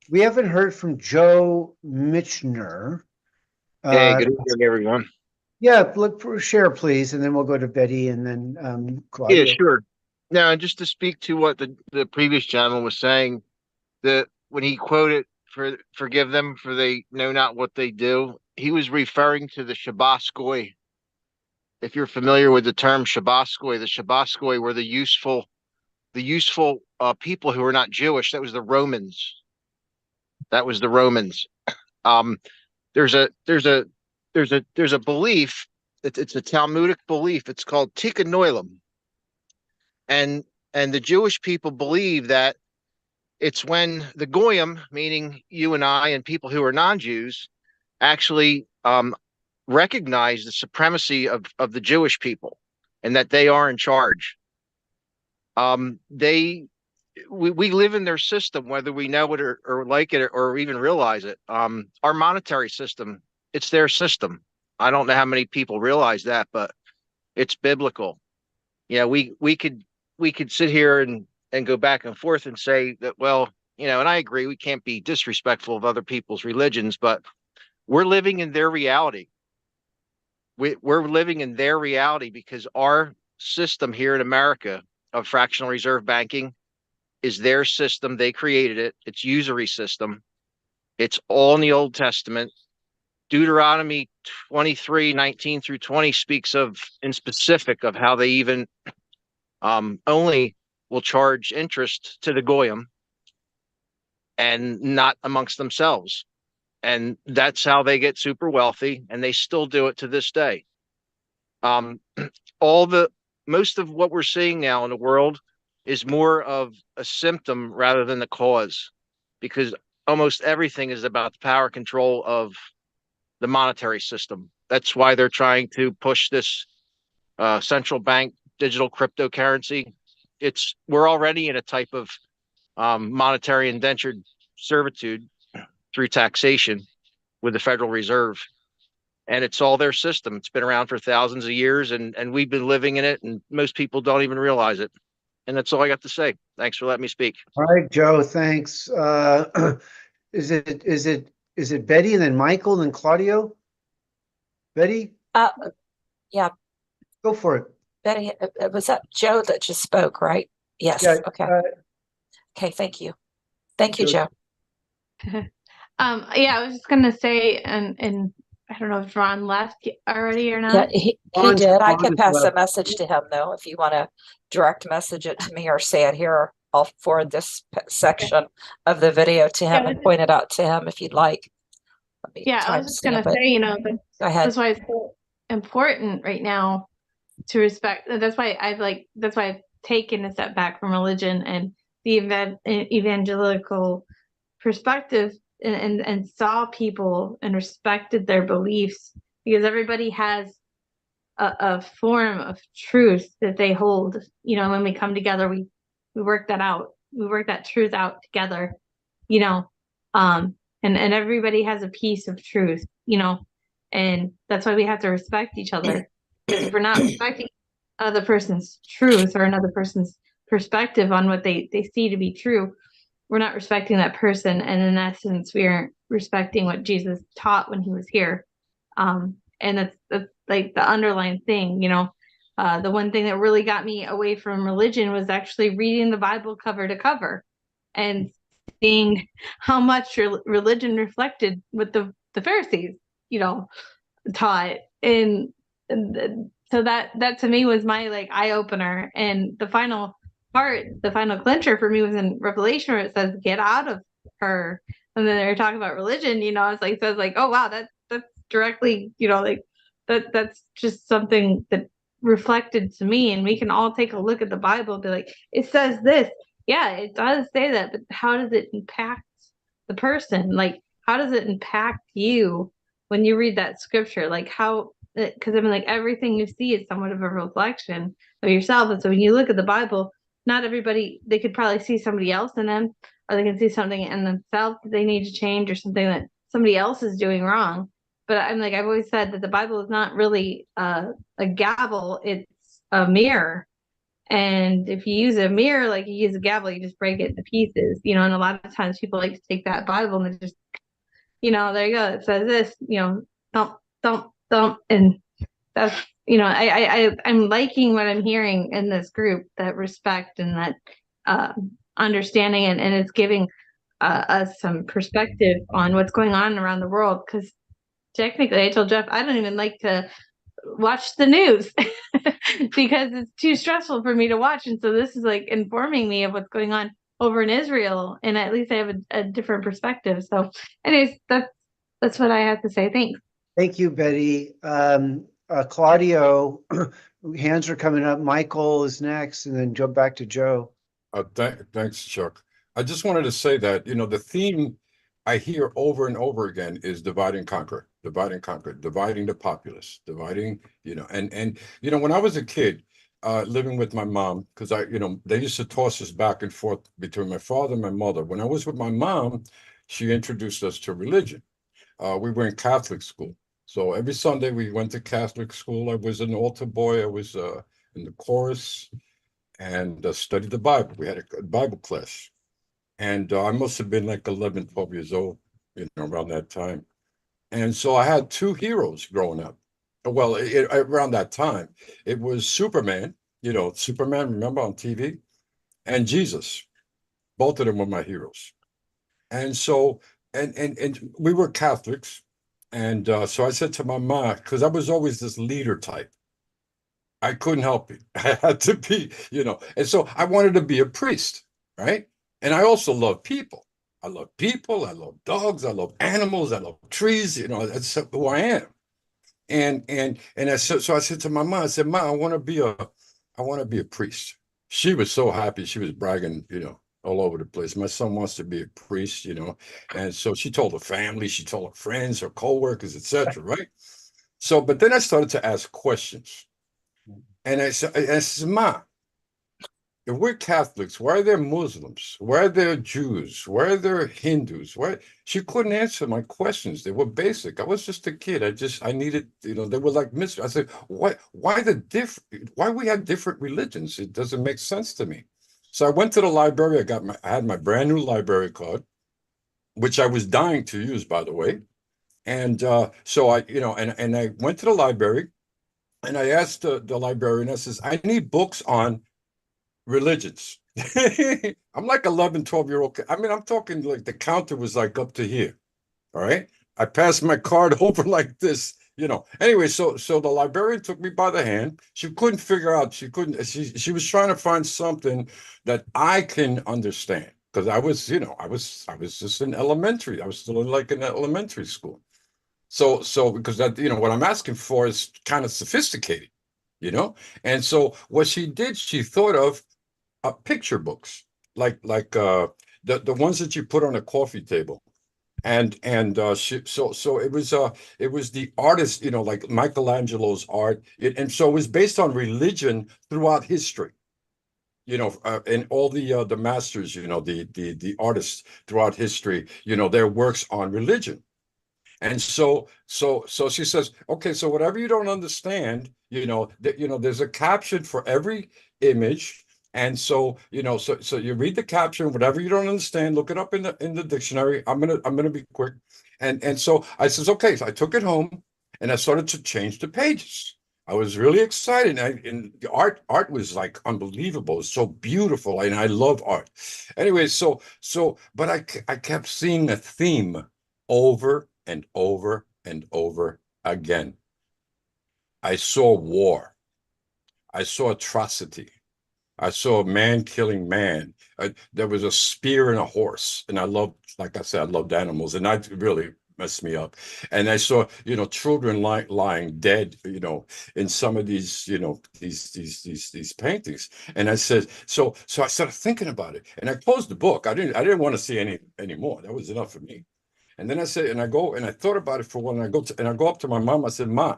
[SPEAKER 3] We haven't heard from Joe Michener.
[SPEAKER 13] Hey, good evening, everyone.
[SPEAKER 3] Yeah, look for share, please, and then we'll go to Betty and then Claudia.
[SPEAKER 13] Yeah, sure. Now, just to speak to what the previous gentleman was saying, that when he quoted forgive them for they know not what they do, he was referring to the Shabbos Goy. If you're familiar with the term Shabbos Goy, the Shabbos Goy were the useful people who were not Jewish. That was the Romans. There's a belief. It's a Talmudic belief. It's called Tikkun Olam, and the Jewish people believe that it's when the Goyim, meaning you and I and people who are non-Jews, actually recognize the supremacy of the Jewish people and that they are in charge. We live in their system, whether we know it or like it or even realize it. Our monetary system, it's their system. I don't know how many people realize that, but it's biblical. Yeah, we could sit here and go back and forth and say that, well, and I agree, we can't be disrespectful of other people's religions, but we're living in their reality. We're living in their reality because our system here in America of fractional reserve banking is their system. They created it. It's usury system. It's all in the Old Testament. Deuteronomy 23:19 through 20 speaks of in specific of how they even only will charge interest to the Goyim and not amongst themselves. And that's how they get super wealthy, and they still do it to this day. Most of what we're seeing now in the world is more of a symptom rather than the cause, because almost everything is about the power control of the monetary system. That's why they're trying to push this central bank digital cryptocurrency. We're already in a type of monetary indentured servitude through taxation with the Federal Reserve. And it's all their system. It's been around for thousands of years, and we've been living in it, and most people don't even realize it. And that's all I got to say. Thanks for letting me speak.
[SPEAKER 3] All right, Joe, thanks. Is it Betty and then Michael and then Claudio? Betty?
[SPEAKER 2] Yeah.
[SPEAKER 3] Go for it.
[SPEAKER 2] Betty, was that Joe that just spoke, right? Yes.
[SPEAKER 3] Yeah,
[SPEAKER 2] okay. Okay, thank you. Thank you, Joe.
[SPEAKER 12] Yeah, I was just gonna say, and I don't know if Ron left already or not.
[SPEAKER 2] Yeah, he did. I could pass a message to him though, if you want to direct message it to me or say it here. I'll forward this section of the video to him and point it out to him if you'd like.
[SPEAKER 12] Yeah, I was just gonna say,
[SPEAKER 2] go ahead.
[SPEAKER 12] That's why it's so important right now to respect. That's why I've taken a step back from religion and the evangelical perspective, and saw people and respected their beliefs, because everybody has a form of truth that they hold. You know, when we come together, we work that out. We work that truth out together, you know, and everybody has a piece of truth, you know, and that's why we have to respect each other. Because if we're not respecting another person's truth or another person's perspective on what they see to be true, we're not respecting that person. And in essence, we aren't respecting what Jesus taught when he was here. And that's like the underlying thing, you know. The one thing that really got me away from religion was actually reading the Bible cover to cover and seeing how much religion reflected what the Pharisees, you know, taught. And so that to me was my like eye opener. And the final part, the final clincher for me was in Revelation, where it says, "Get out of her." And then they're talking about religion, you know, it's like, says like, oh wow, that's directly, you know, like that's just something that reflected to me. And we can all take a look at the Bible and be like, it says this. Yeah, it does say that, but how does it impact the person? Like, how does it impact you when you read that scripture? Like how, because I mean, like everything you see is somewhat of a reflection of yourself. And so when you look at the Bible, not everybody, they could probably see somebody else in them, or they can see something in themselves that they need to change, or something that somebody else is doing wrong. But I'm like, I've always said that the Bible is not really a gavel, it's a mirror. And if you use a mirror like you use a gavel, you just break it to pieces, you know. And a lot of times people like to take that Bible and they just, you know, there you go, it says this, you know, thump, and that's, you know, I'm liking what I'm hearing in this group, that respect and that understanding, and it's giving us some perspective on what's going on around the world. Because technically, I told Jeff, I don't even like to watch the news because it's too stressful for me to watch. And so this is like informing me of what's going on over in Israel. And at least I have a different perspective. So anyways, that's what I have to say. Thanks.
[SPEAKER 3] Thank you, Betty. Claudio, hands are coming up. Michael is next, and then jump back to Joe.
[SPEAKER 6] Thanks, Chuck. I just wanted to say that, you know, the theme I hear over and over again is divide and conquer, dividing the populace, dividing, you know, and you know, when I was a kid, living with my mom, because you know, they used to toss us back and forth between my father and my mother. When I was with my mom, she introduced us to religion. We were in Catholic school. So every Sunday we went to Catholic school. I was an altar boy. I was in the chorus and studied the Bible. We had a Bible class. And I must have been like 11, 12 years old, you know, around that time. And so I had two heroes growing up. Well, around that time, it was Superman, you know, Superman, remember, on TV, and Jesus. Both of them were my heroes. And so, and we were Catholics. And so I said to my mom, because I was always this leader type, I couldn't help it. I had to be, you know, and so I wanted to be a priest, right? And I also love people. I love people. I love dogs. I love animals. I love trees. You know, that's who I am. And I said, so I said to my mom, I said, "Mom, I want to be a priest." She was so happy. She was bragging, you know, all over the place. My son wants to be a priest, you know. And so she told her family, she told her friends, her co-workers, etc. Right? So, but then I started to ask questions. And I said, "Ma, if we're Catholics, why are there Muslims? Why are there Jews? Why are there Hindus? Why?" She couldn't answer my questions. They were basic. I was just a kid. I needed, you know, they were like mystery. I said, why we have different religions? It doesn't make sense to me. So I went to the library. I had my brand new library card, which I was dying to use, by the way. And so I, you know, and I went to the library and I asked the librarian, I says, "I need books on religions." I'm like 11, 12-year-old. I mean, I'm talking like the counter was like up to here. All right. I passed my card over like this, you know. Anyway, so the librarian took me by the hand. She couldn't figure out, she was trying to find something that I can understand. Because I was, you know, I was just in elementary. I was still in like an elementary school. So because that, you know, what I'm asking for is kind of sophisticated. you know? And so what she did, she thought of picture books, like the ones that you put on a coffee table. And so it was the artist, you know, like Michelangelo's art. And so it was based on religion throughout history, you know, and all the masters, you know, the artists throughout history, you know, their works on religion. And so she says, okay, so whatever you don't understand, you know, there's a caption for every image. And so, you know, so you read the caption, whatever you don't understand, look it up in the dictionary. I'm gonna be quick. And so I says, okay, so I took it home and I started to change the pages. I was really excited. And the art was like unbelievable. It's so beautiful. And I love art. Anyway, but I kept seeing a theme over and over and over again. I saw war. I saw atrocity. I saw a man killing man. There was a spear and a horse. And I loved, like I said, I loved animals. And that really messed me up. And I saw, you know, children lying dead, you know, in some of these, you know, these paintings. And I said, so I started thinking about it. And I closed the book. I didn't want to see any more. That was enough for me. And then I said, and I thought about it for a while, and I go up to my mom. I said, Ma,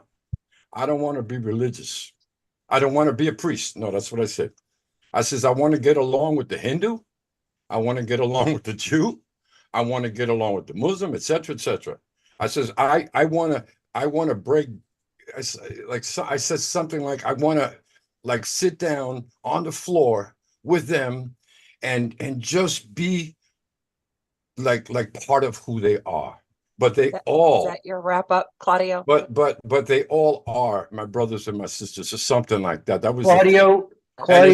[SPEAKER 6] I don't want to be religious. I don't want to be a priest. No, that's what I said. I says, I want to get along with the Hindu. I want to get along with the Jew. I want to get along with the Muslim, etc., etc. I says, I want to break. I said something like, I want to like sit down on the floor with them, and just be like part of who they are. But they all,
[SPEAKER 2] is that your wrap up, Claudio?
[SPEAKER 6] But they all are my brothers and my sisters, or something like that. That was
[SPEAKER 3] Claudio.
[SPEAKER 6] But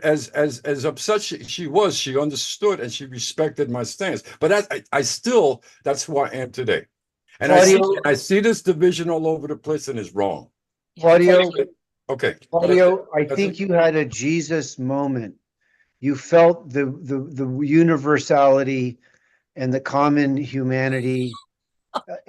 [SPEAKER 6] as upset she was, she understood and she respected my stance. But I still, that's who I am today. And I see this division all over the place, and it's wrong.
[SPEAKER 3] Claudio.
[SPEAKER 6] Okay.
[SPEAKER 3] Claudio, I think you had a Jesus moment. You felt the universality and the common humanity,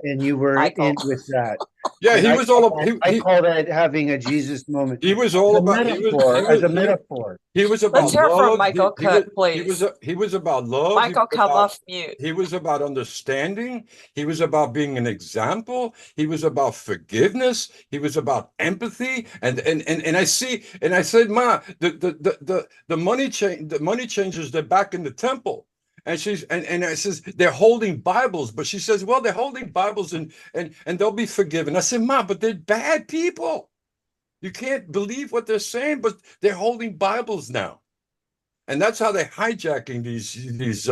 [SPEAKER 3] and you were in with that.
[SPEAKER 6] Yeah, and he was all about.
[SPEAKER 3] I call that having a Jesus moment.
[SPEAKER 6] He was all about
[SPEAKER 3] as a metaphor.
[SPEAKER 6] He was about
[SPEAKER 2] Let's hear
[SPEAKER 6] love.
[SPEAKER 2] from Michael Cook, please.
[SPEAKER 6] He was about love.
[SPEAKER 2] Michael, come off mute.
[SPEAKER 6] He was about understanding. He was about being an example. He was about forgiveness. He was about empathy. And I said, Ma, the money changers, they're back in the temple. And I says, they're holding Bibles, but she says, well, they're holding Bibles and they'll be forgiven. I said, Ma, but they're bad people. You can't believe what they're saying, but they're holding Bibles now. And that's how they're hijacking these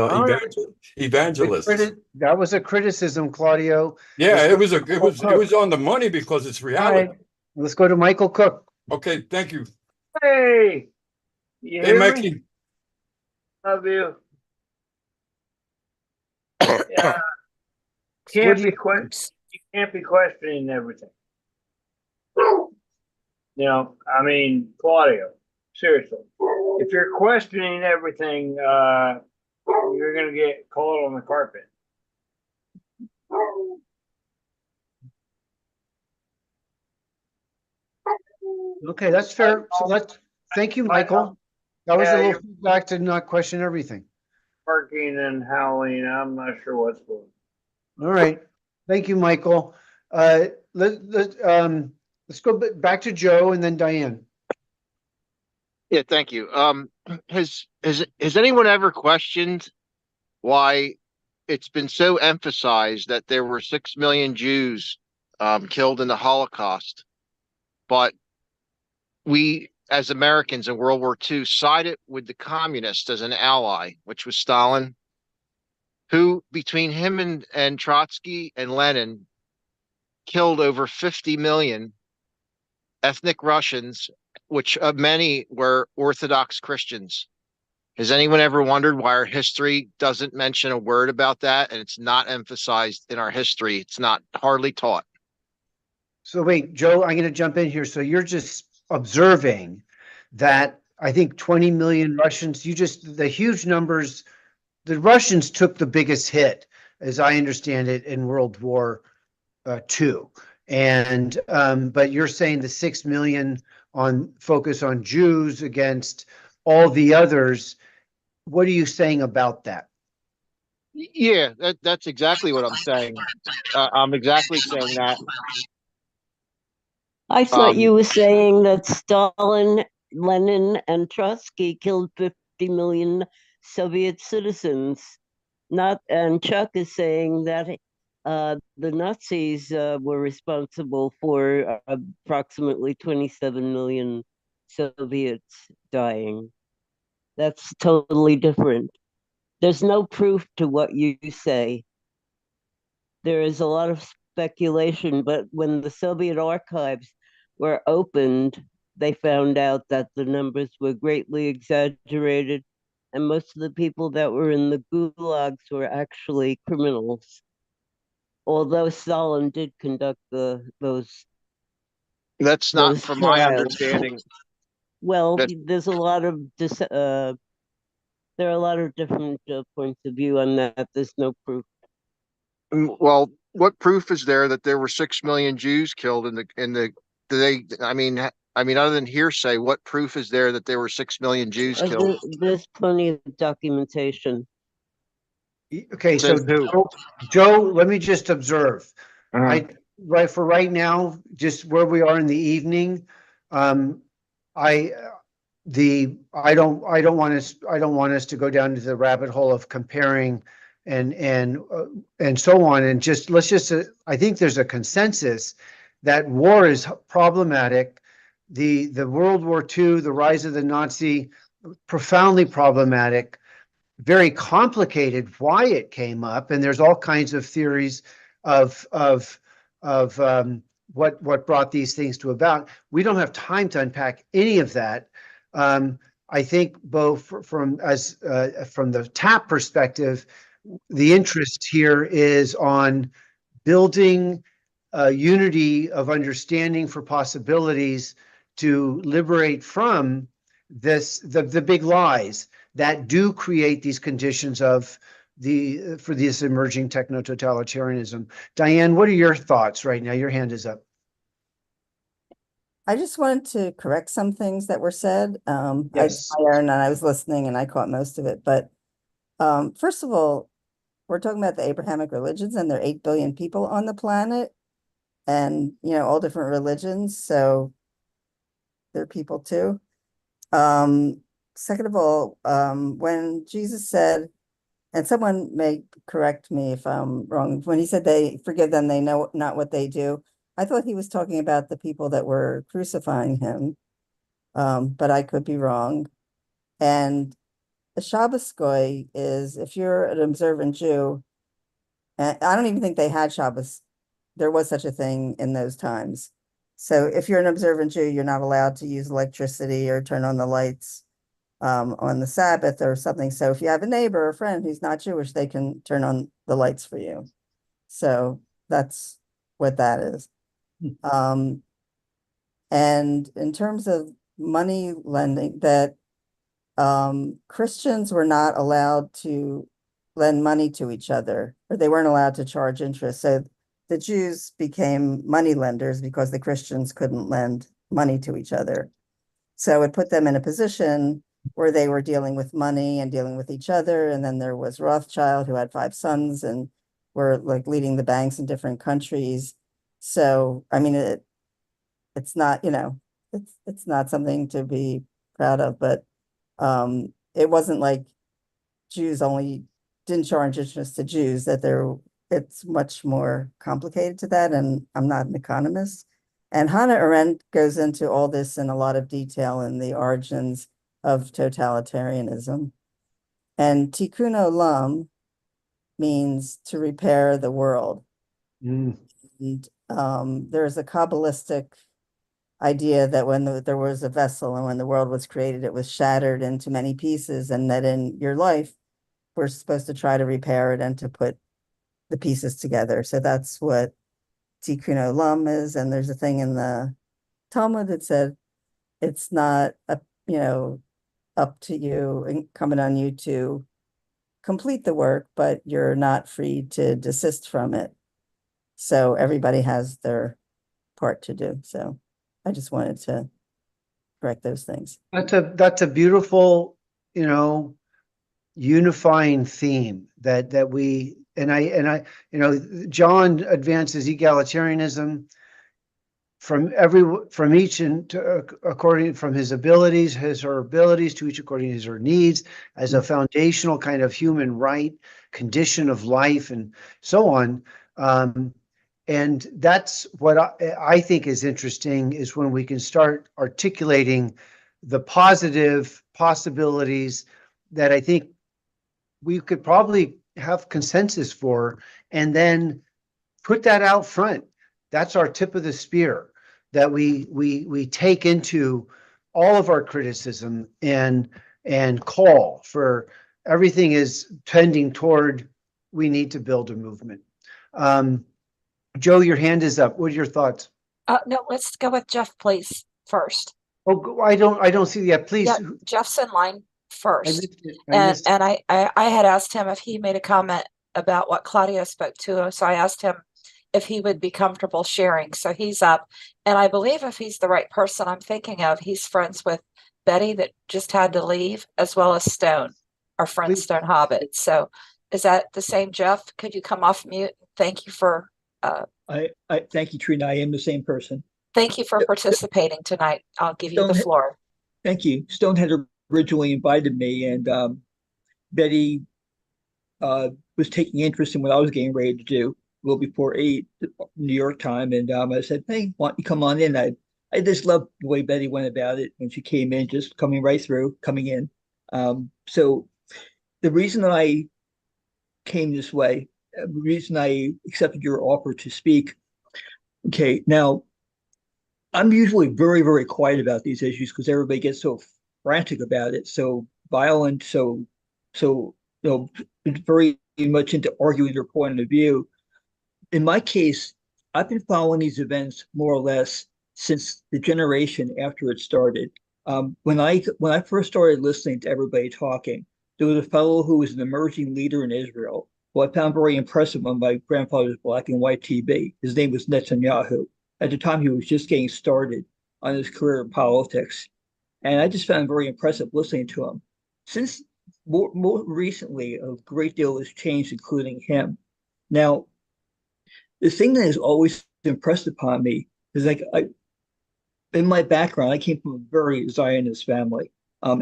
[SPEAKER 6] evangelists.
[SPEAKER 3] That was a criticism, Claudio.
[SPEAKER 6] Yeah, it was on the money, because it's reality.
[SPEAKER 3] Right. Let's go to Michael Cook.
[SPEAKER 6] Okay, thank you.
[SPEAKER 14] Hey,
[SPEAKER 6] hey, Mikey.
[SPEAKER 14] Love you. Yeah, you can't be questioning everything. You know, I mean, Claudio, seriously, if you're questioning everything, you're going to get caught on the carpet.
[SPEAKER 3] Okay, that's fair. So thank you, Michael. That was a little feedback to not question everything.
[SPEAKER 14] Parking and howling, I'm not sure what's going on.
[SPEAKER 3] All right. Thank you, Michael. Let's go back to Joe and then Diane.
[SPEAKER 13] Yeah, thank you. Has anyone ever questioned why it's been so emphasized that there were 6 million Jews killed in the Holocaust, but we as Americans in World War II sided with the communists as an ally, which was Stalin, who between him and Trotsky and Lenin killed over 50 million ethnic Russians, which many were Orthodox Christians. Has anyone ever wondered why our history doesn't mention a word about that? And it's not emphasized in our history. It's not hardly taught.
[SPEAKER 3] So wait, Joe, I'm going to jump in here. So you're just observing that I think 20 million Russians, the huge numbers, the Russians took the biggest hit, as I understand it, in World War II. And but you're saying the 6 million on focus on Jews against all the others. What are you saying about that?
[SPEAKER 13] Yeah, that's exactly what I'm saying. I'm exactly saying that.
[SPEAKER 15] I thought you were saying that Stalin, Lenin, and Trotsky killed 50 million Soviet citizens. Not, and Chuck is saying that the Nazis were responsible for approximately 27 million Soviets dying. That's totally different. There's no proof to what you say. There is a lot of speculation, but when the Soviet archives were opened, they found out that the numbers were greatly exaggerated, and most of the people that were in the gulags were actually criminals. Although Stalin did conduct those
[SPEAKER 13] That's not from my
[SPEAKER 15] trials.
[SPEAKER 13] understanding.
[SPEAKER 15] Well, there's a lot of there are a lot of different points of view on that. There's no proof.
[SPEAKER 13] Well, what proof is there that there were 6 million Jews killed I mean, other than hearsay, what proof is there that there were 6 million Jews killed?
[SPEAKER 15] There's plenty of documentation.
[SPEAKER 3] Okay, so Joe, let me just observe. Right now, just where we are in the evening, I don't want us to go down to the rabbit hole of comparing and so on. And just let's just I think there's a consensus that war is problematic. The World War II, the rise of the Nazi, profoundly problematic, very complicated why it came up, and there's all kinds of theories of what brought these things to about. We don't have time to unpack any of that. I think both from the TAP perspective, the interest here is on building a unity of understanding for possibilities to liberate from the big lies that do create these conditions for this emerging techno-totalitarianism. Diane, what are your thoughts right now? Your hand is up.
[SPEAKER 9] I just wanted to correct some things that were said.
[SPEAKER 3] Yes.
[SPEAKER 9] And I was listening and I caught most of it. But first of all, we're talking about the Abrahamic religions, and there are 8 billion people on the planet, and all different religions. So they're people too. Second of all, when Jesus said, and someone may correct me if I'm wrong, when he said they forgive them, they know not what they do, I thought he was talking about the people that were crucifying him, but I could be wrong. And a Shabbos goy is, if you're an observant Jew, and I don't even think they had Shabbos, there was such a thing in those times. So if you're an observant Jew, you're not allowed to use electricity or turn on the lights on the Sabbath or something. So if you have a neighbor or friend who's not Jewish, they can turn on the lights for you. So that's what that is. And in terms of money lending, that Christians were not allowed to lend money to each other, or they weren't allowed to charge interest. So the Jews became money lenders because the Christians couldn't lend money to each other. So it put them in a position where they were dealing with money and dealing with each other. And then there was Rothschild, who had 5 sons and were like leading the banks in different countries. So, I mean, it's not, it's not something to be proud of, but it wasn't like Jews only didn't charge interest to Jews, that it's much more complicated to that. And I'm not an economist. And Hannah Arendt goes into all this in a lot of detail in the origins of totalitarianism. And tikkun olam means to repair the world. And there's a Kabbalistic idea that when there was a vessel and when the world was created, it was shattered into many pieces, and that in your life, we're supposed to try to repair it and to put the pieces together. So that's what tikkun olam is. And there's a thing in the Talmud that said it's not up to you, incumbent on you to complete the work, but you're not free to desist from it. So everybody has their part to do. So I just wanted to correct those things.
[SPEAKER 3] That's a beautiful, unifying theme that we, and I, John advances egalitarianism from each and according from his abilities, his or her abilities to each according to his or her needs as a foundational kind of human right, condition of life, and so on. And that's what I think is interesting, is when we can start articulating the positive possibilities that I think we could probably have consensus for, and then put that out front. That's our tip of the spear that we take into all of our criticism and call for. Everything is tending toward, we need to build a movement. Joe, your hand is up. What are your thoughts?
[SPEAKER 2] No, let's go with Jeff, please, first.
[SPEAKER 3] Oh, I don't see that. Please.
[SPEAKER 2] Yeah, Jeff's in line first.
[SPEAKER 3] I
[SPEAKER 2] had asked him if he made a comment about what Claudia spoke to. So I asked him if he would be comfortable sharing. So he's up. And I believe if he's the right person I'm thinking of, he's friends with Betty that just had to leave, as well as Stone, our friend Stone Hobbit. So is that the same Jeff? Could you come off mute? Thank you for
[SPEAKER 16] I thank you, Trina. I am the same person.
[SPEAKER 2] Thank you for participating tonight. I'll give you the floor.
[SPEAKER 16] Thank you. Stone had originally invited me, and Betty was taking interest in what I was getting ready to do a little before 8 New York time. And I said, hey, why don't you come on in? I just loved the way Betty went about it when she came in, just coming right through, coming in. So the reason I came this way, the reason I accepted your offer to speak. Okay, now I'm usually very, very quiet about these issues because everybody gets so frantic about it, so violent, so very much into arguing their point of view. In my case, I've been following these events more or less since the generation after it started. When I first started listening to everybody talking, there was a fellow who was an emerging leader in Israel, who I found very impressive on my grandfather's black and white TV. His name was Netanyahu. At the time, he was just getting started on his career in politics. And I just found it very impressive listening to him. Since more recently, a great deal has changed, including him. Now, the thing that has always impressed upon me is, like, in my background, I came from a very Zionist family.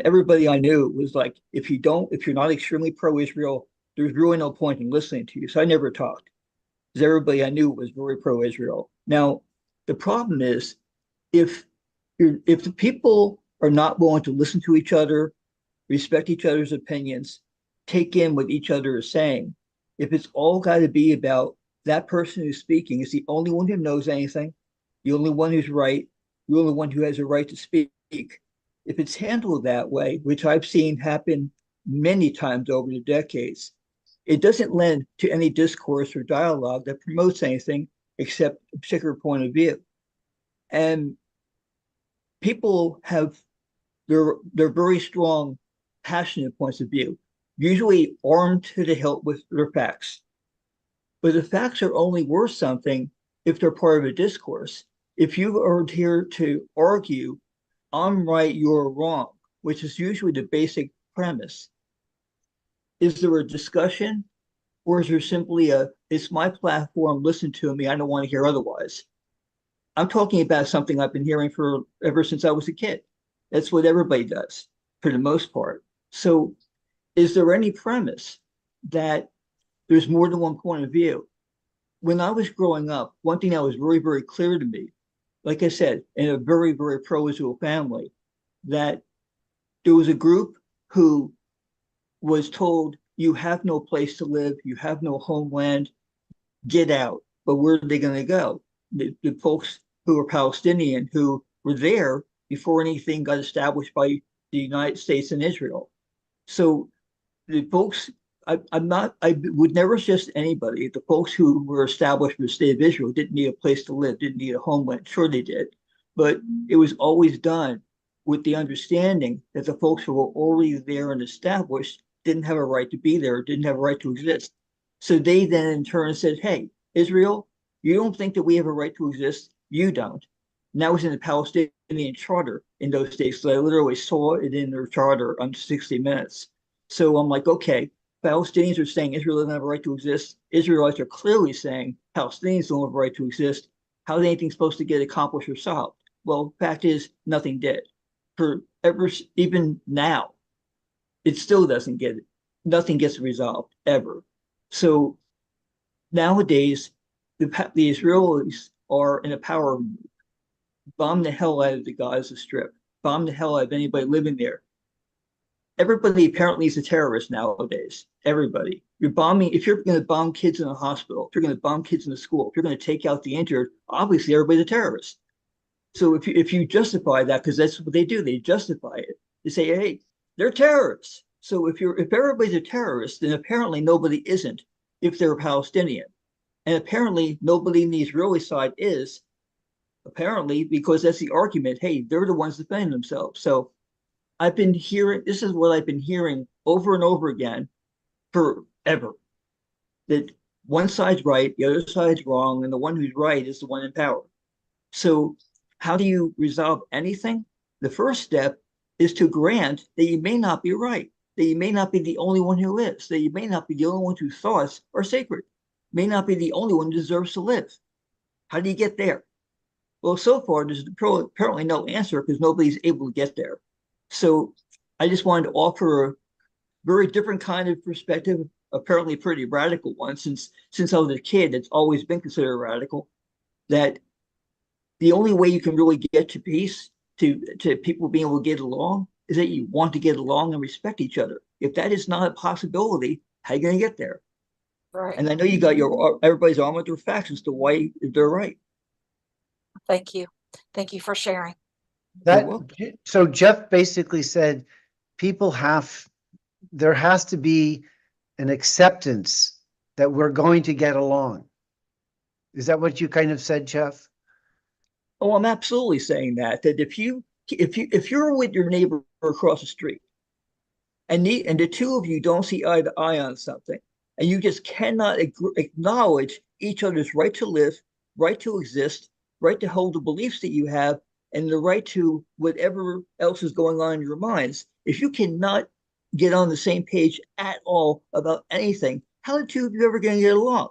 [SPEAKER 16] Everybody I knew was like, if you're not extremely pro-Israel, there's really no point in listening to you. So I never talked, because everybody I knew was very pro-Israel. Now, the problem is, if the people are not willing to listen to each other, respect each other's opinions, take in what each other is saying, if it's all got to be about that person who's speaking is the only one who knows anything, the only one who's right, the only one who has a right to speak, if it's handled that way, which I've seen happen many times over the decades, it doesn't lend to any discourse or dialogue that promotes anything except a particular point of view. And people have their very strong, passionate points of view, usually armed to the hilt with their facts. But the facts are only worth something if they're part of a discourse. If you are here to argue, I'm right, you're wrong, which is usually the basic premise, is there a discussion, or is there simply it's my platform, listen to me, I don't want to hear otherwise? I'm talking about something I've been hearing for ever since I was a kid. That's what everybody does, for the most part. So is there any premise that there's more than one point of view? When I was growing up, one thing that was very, very clear to me, like I said, in a very, very pro-Israel family, that there was a group who was told, you have no place to live, you have no homeland, get out. But where are they going to go? The folks who were Palestinian, who were there before anything got established by the United States and Israel. So the folks, I would never suggest anybody, the folks who were established for the state of Israel didn't need a place to live, didn't need a homeland. Sure they did. But it was always done with the understanding that the folks who were already there and established didn't have a right to be there, didn't have a right to exist. So they then in turn said, hey, Israel, you don't think that we have a right to exist? You don't. And that was in the Palestinian charter in those days. So I literally saw it in their charter on 60 Minutes. So I'm like, okay, Palestinians are saying Israel doesn't have a right to exist. Israelites are clearly saying Palestinians don't have a right to exist. How is anything supposed to get accomplished or solved? Well, fact is, nothing did. Even now, it still doesn't get it. Nothing gets resolved ever. So nowadays, the Israelis are in a power move. Bomb the hell out of the Gaza Strip. Bomb the hell out of anybody living there. Everybody apparently is a terrorist nowadays. Everybody. You're bombing. If you're going to bomb kids in a hospital, if you're going to bomb kids in a school, if you're going to take out the injured, obviously everybody's a terrorist. So if you justify that, because that's what they do, they justify it. They say, hey, they're terrorists. So if everybody's a terrorist, then apparently nobody isn't if they're Palestinian. And apparently nobody in the Israeli side is, apparently, because that's the argument. Hey, they're the ones defending themselves. So I've been hearing, this is what I've been hearing over and over again forever, that one side's right, the other side's wrong, and the one who's right is the one in power. So how do you resolve anything? The first step is to grant that you may not be right, that you may not be the only one who lives, that you may not be the only one whose thoughts are sacred, may not be the only one who deserves to live. How do you get there? Well, so far, there's apparently no answer because nobody's able to get there. So I just wanted to offer a very different kind of perspective, apparently a pretty radical one, since I was a kid, it's always been considered radical, that the only way you can really get to peace, to people being able to get along, is that you want to get along and respect each other. If that is not a possibility, how are you going to get there?
[SPEAKER 2] Right.
[SPEAKER 16] And I know you got everybody's arm with their facts as to why they're right.
[SPEAKER 2] Thank you. Thank you for sharing.
[SPEAKER 3] So Jeff basically said there has to be an acceptance that we're going to get along. Is that what you kind of said, Jeff?
[SPEAKER 16] Oh, I'm absolutely saying that if you're with your neighbor across the street and the two of you don't see eye to eye on something, and you just cannot acknowledge each other's right to live, right to exist, right to hold the beliefs that you have, and the right to whatever else is going on in your minds, if you cannot get on the same page at all about anything, how are the two of you ever going to get along?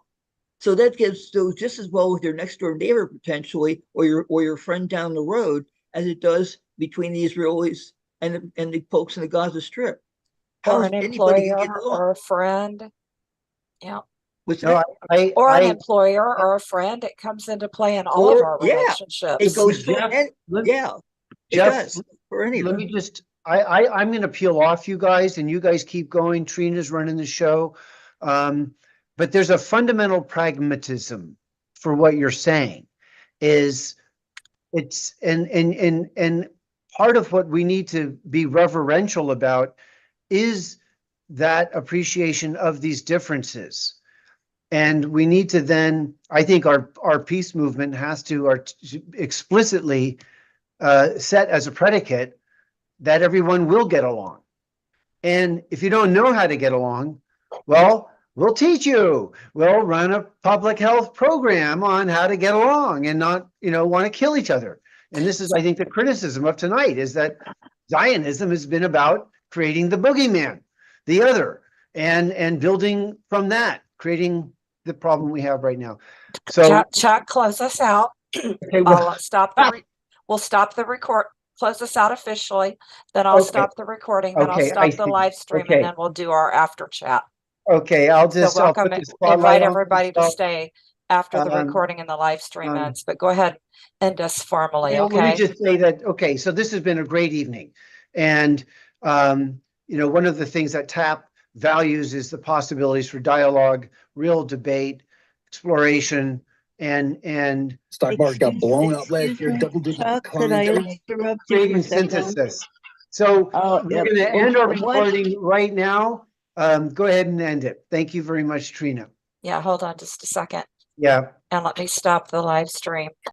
[SPEAKER 16] So that goes just as well with your next door neighbor potentially, or your friend down the road, as it does between the Israelis and the folks in the Gaza Strip. How
[SPEAKER 2] Or
[SPEAKER 16] is
[SPEAKER 2] an
[SPEAKER 16] anybody going to get
[SPEAKER 2] employer
[SPEAKER 16] along?
[SPEAKER 2] or a friend. Yeah.
[SPEAKER 3] Or
[SPEAKER 2] an employer or a friend. It comes into play in all of our relationships.
[SPEAKER 16] It goes for
[SPEAKER 3] Jeff, let me just, I'm going to peel off you guys and you guys keep going. Trina's running the show. But there's a fundamental pragmatism for what you're saying and part of what we need to be reverential about is that appreciation of these differences. And we need to then, I think our peace movement has to explicitly set as a predicate that everyone will get along. And if you don't know how to get along, well, we'll teach you. We'll run a public health program on how to get along and not, want to kill each other. And this is, I think, the criticism of tonight is that Zionism has been about creating the boogeyman, the other, and building from that, creating the problem we have right now. So
[SPEAKER 2] Chuck, close us out.
[SPEAKER 3] Okay, well,
[SPEAKER 2] We'll stop the record. Close us out officially. Then I'll stop the recording. Then I'll stop the live stream, and then we'll do our after chat.
[SPEAKER 3] Okay, I'll put the spotlight
[SPEAKER 2] invite
[SPEAKER 3] on
[SPEAKER 2] everybody to
[SPEAKER 3] myself.
[SPEAKER 2] stay after the recording and the live stream ends. But go ahead, end us formally.
[SPEAKER 3] Well,
[SPEAKER 2] Okay.
[SPEAKER 3] let me just say that. Okay, so this has been a great evening, and one of the things that TAP values is the possibilities for dialogue, real debate, exploration, and
[SPEAKER 17] stock market got blown up last year, double-digit decline.
[SPEAKER 3] Creating synthesis. So we're going to end our recording right now. Go ahead and end it. Thank you very much, Trina.
[SPEAKER 2] Yeah, hold on just a second.
[SPEAKER 3] Yeah.
[SPEAKER 2] And let me stop the live stream.